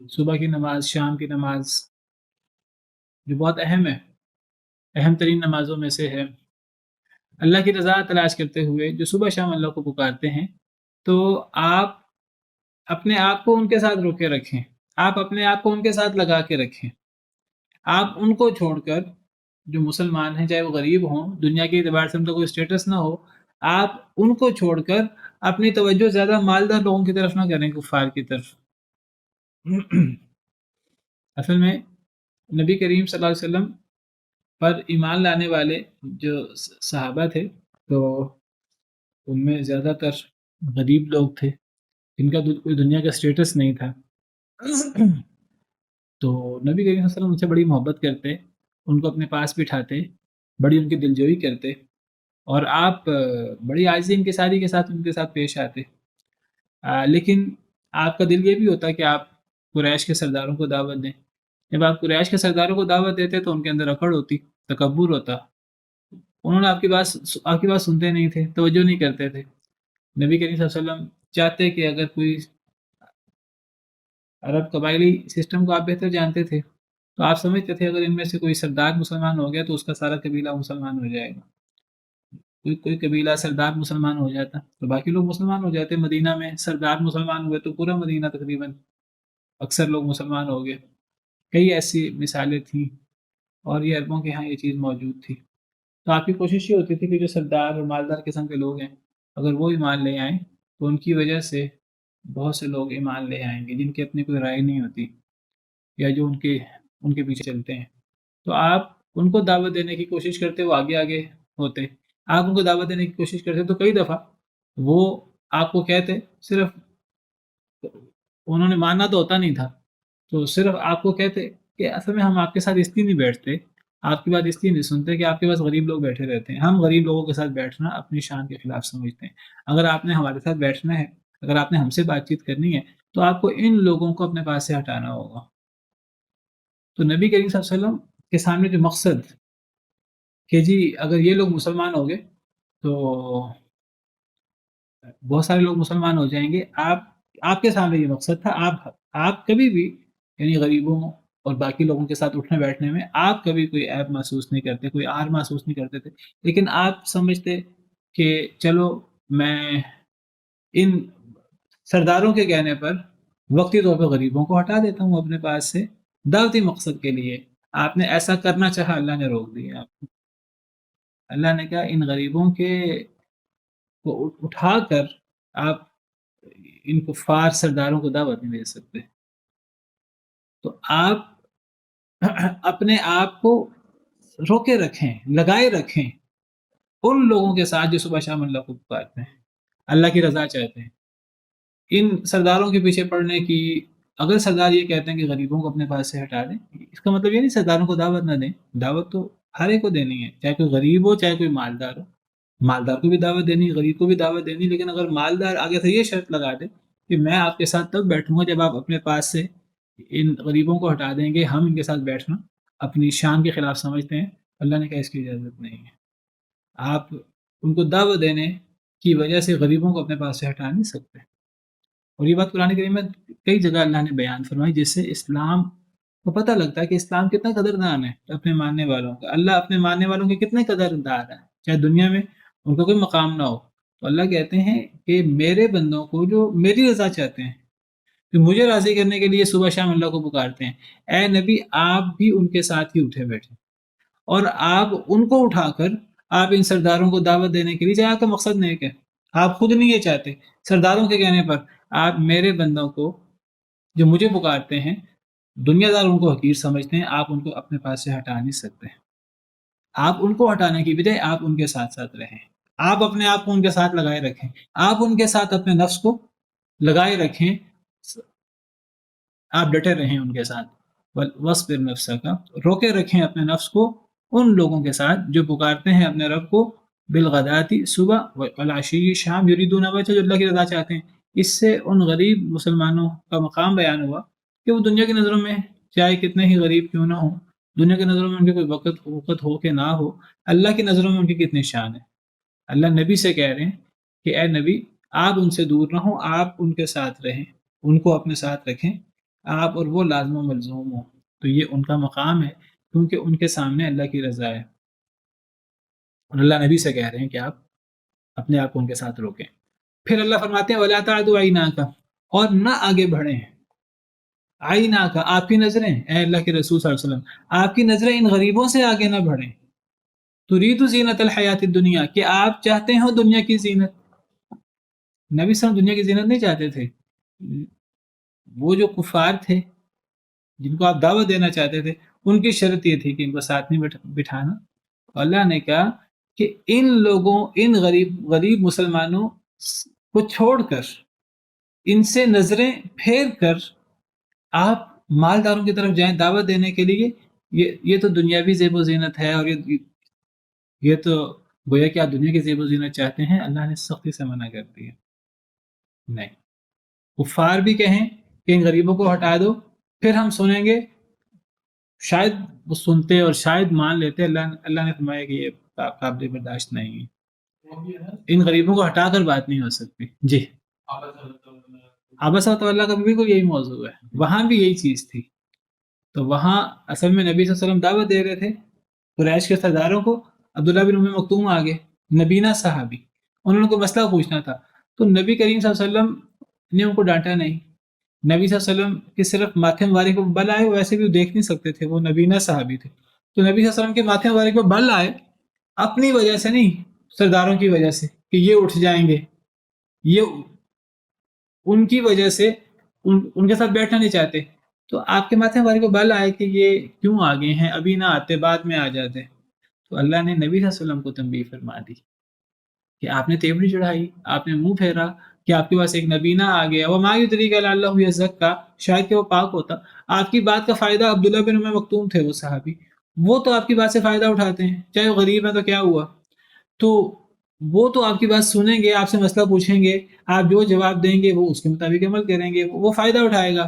صبح کی نماز، شام کی نماز جو بہت اہم ہے، اہم ترین نمازوں میں سے ہے۔ اللہ کی رضا تلاش کرتے ہوئے جو صبح شام اللہ کو پکارتے ہیں، تو آپ اپنے آپ کو ان کے ساتھ روکے رکھیں، آپ اپنے آپ کو ان کے ساتھ لگا کے رکھیں۔ آپ ان کو چھوڑ کر، جو مسلمان ہیں چاہے وہ غریب ہوں، دنیا کے اعتبار سے ان کا کوئی اسٹیٹس نہ ہو، آپ ان کو چھوڑ کر اپنی توجہ زیادہ مالدار لوگوں کی طرف نہ کریں، کفار کی طرف۔ اصل میں نبی کریم صلی اللہ علیہ وسلم پر ایمان لانے والے جو صحابہ تھے، تو ان میں زیادہ تر غریب لوگ تھے جن کا کوئی دنیا کا اسٹیٹس نہیں تھا۔ تو نبی کریم صلی اللہ علیہ وسلم ان سے بڑی محبت کرتے، ان کو اپنے پاس بٹھاتے، بڑی ان کی دلجوئی کرتے، اور آپ بڑی عاجزی انکساری کے ساتھ ان کے ساتھ پیش آتے۔ لیکن آپ کا دل یہ بھی ہوتا کہ آپ قریش کے سرداروں کو دعوت دیں۔ جب آپ قریش کے سرداروں کو دعوت دیتے تو ان کے اندر اکڑ ہوتی، تکبر ہوتا، انہوں نے آپ کی بات سنتے نہیں تھے، توجہ نہیں کرتے تھے۔ نبی کریم صلی اللہ علیہ وسلم چاہتے کہ اگر کوئی عرب قبائلی سسٹم کو آپ بہتر جانتے تھے، تو آپ سمجھتے تھے اگر ان میں سے کوئی سردار مسلمان ہو گیا تو اس کا سارا قبیلہ مسلمان ہو جائے گا۔ کوئی قبیلہ سردار مسلمان ہو جاتا تو باقی لوگ مسلمان ہو جاتے۔ مدینہ میں سردار مسلمان ہوئے تو پورا مدینہ تقریباً اکثر لوگ مسلمان ہو گئے۔ کئی ایسی مثالیں تھیں، اور یہ عربوں کے ہاں یہ چیز موجود تھی۔ تو آپ کی کوشش یہ ہوتی تھی کہ جو سردار اور مالدار قسم کے لوگ ہیں، اگر وہ ایمان لے آئیں تو ان کی وجہ سے بہت سے لوگ ایمان لے آئیں گے جن کی اپنی کوئی رائے نہیں ہوتی، یا جو ان کے پیچھے چلتے ہیں۔ تو آپ ان کو دعوت دینے کی کوشش کرتے، وہ آگے آگے ہوتے، آپ ان کو دعوت دینے کی کوشش کرتے تو کئی دفعہ وہ آپ کو کہتے، صرف انہوں نے ماننا تو ہوتا نہیں تھا، تو صرف آپ کو کہتے کہ اصل میں ہم آپ کے ساتھ اس لیے نہیں بیٹھتے، آپ کی بات اس لیے نہیں سنتے کہ آپ کے پاس غریب لوگ بیٹھے رہتے ہیں، ہم غریب لوگوں کے ساتھ بیٹھنا اپنی شان کے خلاف سمجھتے ہیں۔ اگر آپ نے ہمارے ساتھ بیٹھنا ہے، اگر آپ نے ہم سے بات چیت کرنی ہے، تو آپ کو ان لوگوں کو اپنے پاس سے ہٹانا ہوگا۔ تو نبی کریم صلی اللہ علیہ وسلم کے سامنے جو مقصد کہ جی اگر یہ لوگ مسلمان ہو گئے تو بہت سارے لوگ مسلمان ہو جائیں گے، آپ کے سامنے یہ مقصد تھا۔ آپ کبھی بھی یعنی غریبوں اور باقی لوگوں کے ساتھ اٹھنے بیٹھنے میں آپ کبھی کوئی عیب محسوس نہیں کرتے، کوئی آر محسوس نہیں کرتے تھے، لیکن آپ سمجھتے کہ چلو میں ان سرداروں کے کہنے پر وقتی طور پہ غریبوں کو ہٹا دیتا ہوں اپنے پاس سے، دعوتی مقصد کے لیے۔ آپ نے ایسا کرنا چاہا، اللہ نے روک دیا آپ کو۔ اللہ نے کہا ان غریبوں کے کو اٹھا کر آپ ان کفار سرداروں کو دعوت نہیں دے سکتے۔ تو آپ اپنے آپ کو روکے رکھیں، لگائے رکھیں ان لوگوں کے ساتھ جو صبح شام اللہ کو پکارتے ہیں، اللہ کی رضا چاہتے ہیں۔ ان سرداروں کے پیچھے پڑنے کی، اگر سردار یہ کہتے ہیں کہ غریبوں کو اپنے پاس سے ہٹا دیں، اس کا مطلب یہ نہیں سرداروں کو دعوت نہ دیں، دعوت تو ہر ایک کو دینی ہے، چاہے کوئی غریب ہو چاہے کوئی مالدار ہو، مالدار کو بھی دعوت دینی، غریب کو بھی دعوت دینی، لیکن اگر مالدار آگے سے یہ شرط لگا دے کہ میں آپ کے ساتھ تب بیٹھوں گا جب آپ اپنے پاس سے ان غریبوں کو ہٹا دیں گے، ہم ان کے ساتھ بیٹھنا اپنی شان کے خلاف سمجھتے ہیں، اللہ نے کہا اس کی اجازت نہیں ہے۔ آپ ان کو دعوت دینے کی وجہ سے غریبوں کو اپنے پاس سے ہٹا نہیں سکتے۔ اور یہ بات قرآن کریم میں کئی جگہ اللہ نے بیان فرمائی، جس سے اسلام کو پتہ لگتا ہے کہ اسلام کتنا قدردان ہے اپنے ماننے والوں کا، اللہ اپنے ماننے والوں کے کتنے قدردان ہے، چاہے دنیا میں ان کا کوئی مقام نہ ہو۔ تو اللہ کہتے ہیں کہ میرے بندوں کو جو میری رضا چاہتے ہیں، کہ مجھے راضی کرنے کے لیے صبح شام اللہ کو پکارتے ہیں، اے نبی آپ بھی ان کے ساتھ ہی اٹھے بیٹھے، اور آپ ان کو اٹھا کر آپ ان سرداروں کو دعوت دینے کے لیے، چاہے آپ کا مقصد نیک ہے، آپ خود نہیں یہ چاہتے، سرداروں کے کہنے پر آپ میرے بندوں کو جو مجھے پکارتے ہیں، دنیا دار ان کو حقیر سمجھتے ہیں، آپ ان کو اپنے پاس سے ہٹا نہیں سکتے۔ آپ ان کو ہٹانے کی بجائے آپ ان کے ساتھ ساتھ رہیں، آپ اپنے آپ کو ان کے ساتھ لگائے رکھیں، آپ ان کے ساتھ اپنے نفس کو لگائے رکھیں، آپ ڈٹے رہیں ان کے ساتھ۔ وَاصْبِرْ نَفْسَكَ، روکے رکھیں اپنے نفس کو ان لوگوں کے ساتھ جو پکارتے ہیں اپنے رب کو، بالغداتی صبح، والعشی شام، یریدون وجہ، جو اللہ کی رضا چاہتے ہیں۔ اس سے ان غریب مسلمانوں کا مقام بیان ہوا کہ وہ دنیا کی نظروں میں چاہے کتنے ہی غریب کیوں نہ ہوں، دنیا کی نظروں میں ان کی کوئی وقت ہو کہ نہ ہو، اللہ کی نظروں میں ان کی کتنی شان ہے۔ اللہ نبی سے کہہ رہے ہیں کہ اے نبی آپ ان سے دور نہ ہوں، آپ ان کے ساتھ رہیں، ان کو اپنے ساتھ رکھیں، آپ اور وہ لازم و ملزوم ہوں۔ تو یہ ان کا مقام ہے، کیونکہ ان کے سامنے اللہ کی رضا ہے، اور اللہ نبی سے کہہ رہے ہیں کہ آپ اپنے آپ کو ان کے ساتھ روکیں۔ پھر اللہ فرماتے ہیں وَلَا تَعْدُ عَيْنَاكَ، اور نہ آگے بڑھیں، عَيْنَاكَ آپ کی نظریں، اے اللہ کے رسول صلی اللہ علیہ وسلم آپ کی نظریں ان غریبوں سے آگے نہ بڑھیں۔ تُرِيدُ زِينَةَ الْحَيَاةِ الدُّنْيَا کہ آپ چاہتے ہو دنیا کی زینت۔ نبی صلی اللہ علیہ وسلم دنیا کی زینت نہیں چاہتے تھے، وہ جو کفار تھے جن کو آپ دعوت دینا چاہتے تھے ان کی شرط یہ تھی کہ ان کو ساتھ نہیں بٹھانا۔ اللہ نے کہا کہ ان لوگوں، ان غریب مسلمانوں کو چھوڑ کر، ان سے نظریں پھیر کر آپ مالداروں کی طرف جائیں دعوت دینے کے لیے، یہ تو دنیاوی زیب و زینت ہے، اور یہ تو گویا کہ آپ دنیا کی زیب و زینت چاہتے ہیں۔ اللہ نے سختی سے منع کر دیا، نہیں۔ کفار بھی کہیں کہ ان غریبوں کو ہٹا دو، پھر ہم سنیں گے، شاید وہ سنتے اور شاید مان لیتے۔ اللہ نے فرمایا کہ یہ قابل برداشت نہیں ہے، ان غریبوں کو ہٹا کر بات نہیں ہو سکتی۔ جی عبس و اللہ کا بھی بالکل یہی موضوع ہے، وہاں بھی یہی چیز تھی۔ تو وہاں اصل میں نبی صلی اللہ علیہ وسلم دعوت دے رہے تھے قریش کے سرداروں کو، عبداللہ بن ام مکتوم آگے، نبینا صحابی، انہوں نے کوئی مسئلہ پوچھنا تھا، تو نبی کریم صلی اللہ علیہ وسلم نے ان کو ڈانٹا نہیں۔ نبی صلی اللہ علیہ وسلم کی صرف ماتھے مبارک کو بل آئے، ویسے بھی وہ دیکھ نہیں سکتے تھے، وہ نبینا صحابی تھے، تو نبی صلی اللہ علیہ وسلم کے ماتھے مبارک کو بل آئے، اپنی وجہ سے نہیں، سرداروں کی وجہ سے کہ یہ اٹھ جائیں گے، یہ ان کی وجہ سے ان کے ساتھ بیٹھنا نہیں چاہتے، تو آپ کے ماتھے مبارک کو بل آئے کہ یہ کیوں آگے ہیں، ابھی نہ آتے، بعد میں آ جاتے۔ تو اللہ نے نبی صلی اللہ علیہ وسلم کو تنبیہ فرما دی کہ آپ نے تیوری چڑھائی، آپ نے منہ پھیرا کہ آپ کے پاس ایک نبینہ آ گیا، وَمَا يُدْرِيكَ لَعَلَّهُ يَزَّكَّىٰ، شاید کہ وہ پاک ہوتا۔ آپ کی بات کا فائدہ، عبداللہ بن ام مکتوم تھے وہ صحابی، وہ تو آپ کی بات سے فائدہ اٹھاتے ہیں، چاہے وہ غریب ہیں تو کیا ہوا، تو وہ تو آپ کی بات سنیں گے، آپ سے مسئلہ پوچھیں گے، آپ جو جواب دیں گے وہ اس کے مطابق عمل کریں گے، وہ فائدہ اٹھائے گا۔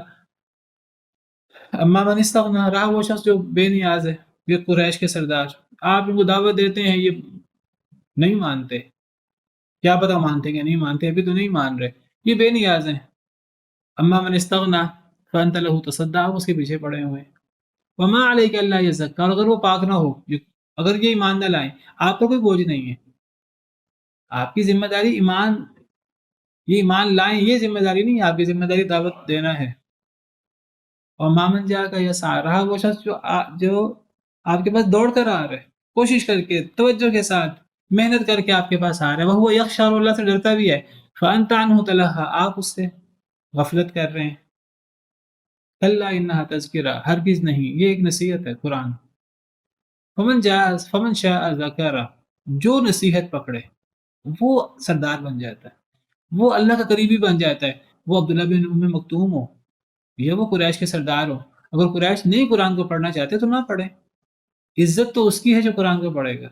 اما من استغنی، رہا وہ شخص جو بے نیاز ہے، یہ قریش کے سردار، آپ ان کو دعوت دیتے ہیں، یہ نہیں مانتے، کیا پتہ مانتے کہ نہیں مانتے، ابھی تو نہیں مان رہے، یہ بے نیاز ہیں۔ اما من استغنی فانت له تصدی، آپ اس کے پیچھے پڑے ہوئے ہیں۔ وما علیک الا یزکا، اور اگر وہ پاک نہ ہو، اگر یہ ایمان نہ لائیں، آپ پر کوئی بوجھ نہیں ہے، آپ کی ذمہ داری یہ ایمان لائیں، یہ ذمہ داری نہیں ہے، آپ کی ذمہ داری دعوت دینا ہے۔ اور مامن جا کا یسعی، رہا وہ شخص جو آپ کے پاس دوڑ کر آ رہا ہے، کوشش کر کے، توجہ کے ساتھ، محنت کر کے آپ کے پاس آ رہا ہے، وہ یخشی، اور اللہ سے ڈرتا بھی ہے، فانت عنہ تلہی، آپ اس سے غفلت کر رہے ہیں۔ کلا انہا تذکرہ، ہرگز نہیں، یہ ایک نصیحت ہے قرآن۔ فمن شاء ذکرہ، جو نصیحت پکڑے وہ سردار بن جاتا ہے، وہ اللہ کا قریبی بن جاتا ہے، وہ عبداللہ بن ام مکتوم ہو یا وہ قریش کے سردار ہو۔ اگر قریش نہیں قرآن کو پڑھنا چاہتے تو نہ پڑھیں، عزت تو اس کی ہے جو قرآن کو پڑھے گا،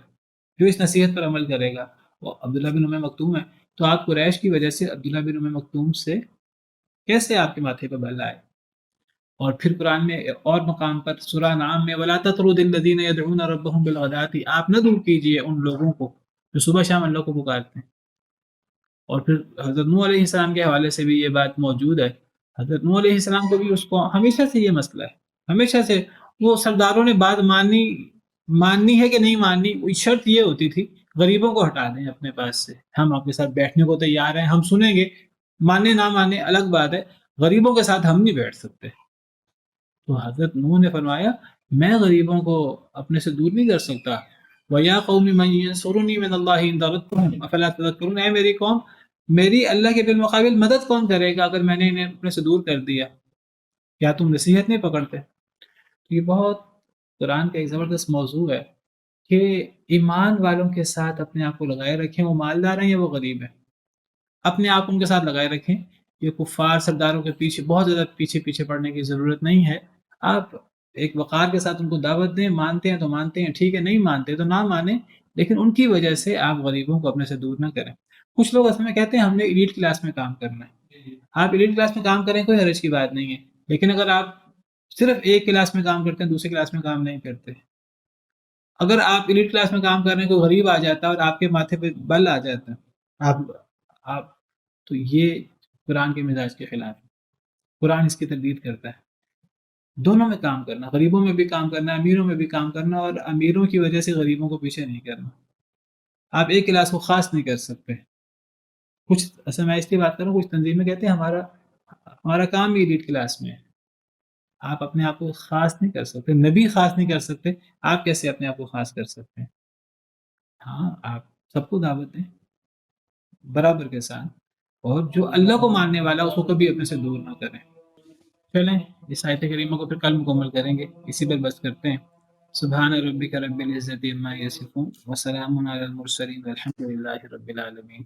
جو اس نصیحت پر عمل کرے گا۔ وہ عبداللہ بن ام مکتوم ہے، تو آپ قریش کی وجہ سے عبداللہ بن ام مکتوم سے کیسے آپ کے ماتھے پہ بل آئے؟ اور پھر قرآن میں اور مقام پر سورہ نعام میں وَلَا تَطْرُدِ الَّذِينَ يَدْعُونَ رَبَّهُمْ بِالْغَدَاةِ، آپ نہ دور کیجئے ان لوگوں کو جو صبح شام اللہ کو پکارتے ہیں۔ اور پھر حضرت نوح علیہ السلام کے حوالے سے بھی یہ بات موجود ہے، حضرت نوح علیہ السلام کو بھی اس کو ہمیشہ سے یہ مسئلہ ہے، ہمیشہ سے وہ سرداروں نے بات ماننی ہے کہ نہیں ماننی، شرط یہ ہوتی تھی غریبوں کو ہٹا دیں اپنے پاس سے، ہم آپ کے ساتھ بیٹھنے کو تیار ہیں، ہم سنیں گے، ماننے نہ ماننے الگ بات ہے، غریبوں کے ساتھ ہم نہیں بیٹھ سکتے۔ تو حضرت نوح نے فرمایا میں غریبوں کو اپنے سے دور نہیں کر سکتا۔ وَيَا قَوْمِ مَن يَنصُرُنِي مِنَ اللَّهِ إِن طَرَدتُّهُمْ أَفَلَا تَذَكَّرُونَ، اے میری قوم، میری اللہ کے بالمقابل مدد کون کرے گا اگر میں نے انہیں اپنے سے دور کر دیا، کیا تم نصیحت نہیں پکڑتے؟ تو یہ بہت قرآن کا ایک زبردست موضوع ہے کہ ایمان والوں کے ساتھ اپنے آپ کو لگائے رکھیں، وہ مالدار ہیں یا وہ غریب ہیں، اپنے آپ ان کے ساتھ لگائے رکھیں۔ یہ کفار سرداروں کے پیچھے بہت زیادہ پیچھے پڑنے کی ضرورت نہیں ہے، آپ ایک وقار کے ساتھ ان کو دعوت دیں، مانتے ہیں تو مانتے ہیں، ٹھیک ہے، نہیں مانتے تو نہ مانیں، لیکن ان کی وجہ سے آپ غریبوں کو اپنے سے دور نہ کریں۔ کچھ لوگ اصل میں کہتے ہیں ہم نے ایلیٹ کلاس میں کام کرنا ہے، آپ ایلیٹ کلاس میں کام کریں، کوئی حرج کی بات نہیں ہے، لیکن اگر آپ صرف ایک کلاس میں کام کرتے ہیں، دوسری کلاس میں کام نہیں کرتے، اگر آپ ایلیٹ کلاس میں کام کر رہے ہیں، کوئی غریب آ جاتا ہے اور آپ کے ماتھے پہ بل آ جاتا ہے، آپ تو یہ قرآن کے مزاج کے خلاف ہے. قرآن اس کی تردید کرتا ہے. دونوں میں کام کرنا، غریبوں میں بھی کام کرنا، امیروں میں بھی کام کرنا، اور امیروں کی وجہ سے غریبوں کو پیچھے نہیں کرنا. آپ ایک کلاس کو خاص نہیں کر سکتے. کچھ اصل میں اس کی بات کروں، کچھ تنظیمیں کہتے ہیں ہمارا کام ہی ایلیٹ کلاس میں ہے. آپ اپنے آپ کو خاص نہیں کر سکتے، نبی خاص نہیں کر سکتے، آپ کیسے اپنے آپ کو خاص کر سکتے ہیں؟ ہاں، آپ سب کو دعوت دیں برابر کے ساتھ، اور جو اللہ کو ماننے والا اس کو کبھی اپنے سے دور نہ کریں. چلیں اس آیت کریمہ کو پھر کل مکمل کریں گے، اسی پر بس کرتے ہیں. سبحان ربک رب العزت عما یصفون وسلام علی المرسلین والحمد للہ رب العالمین.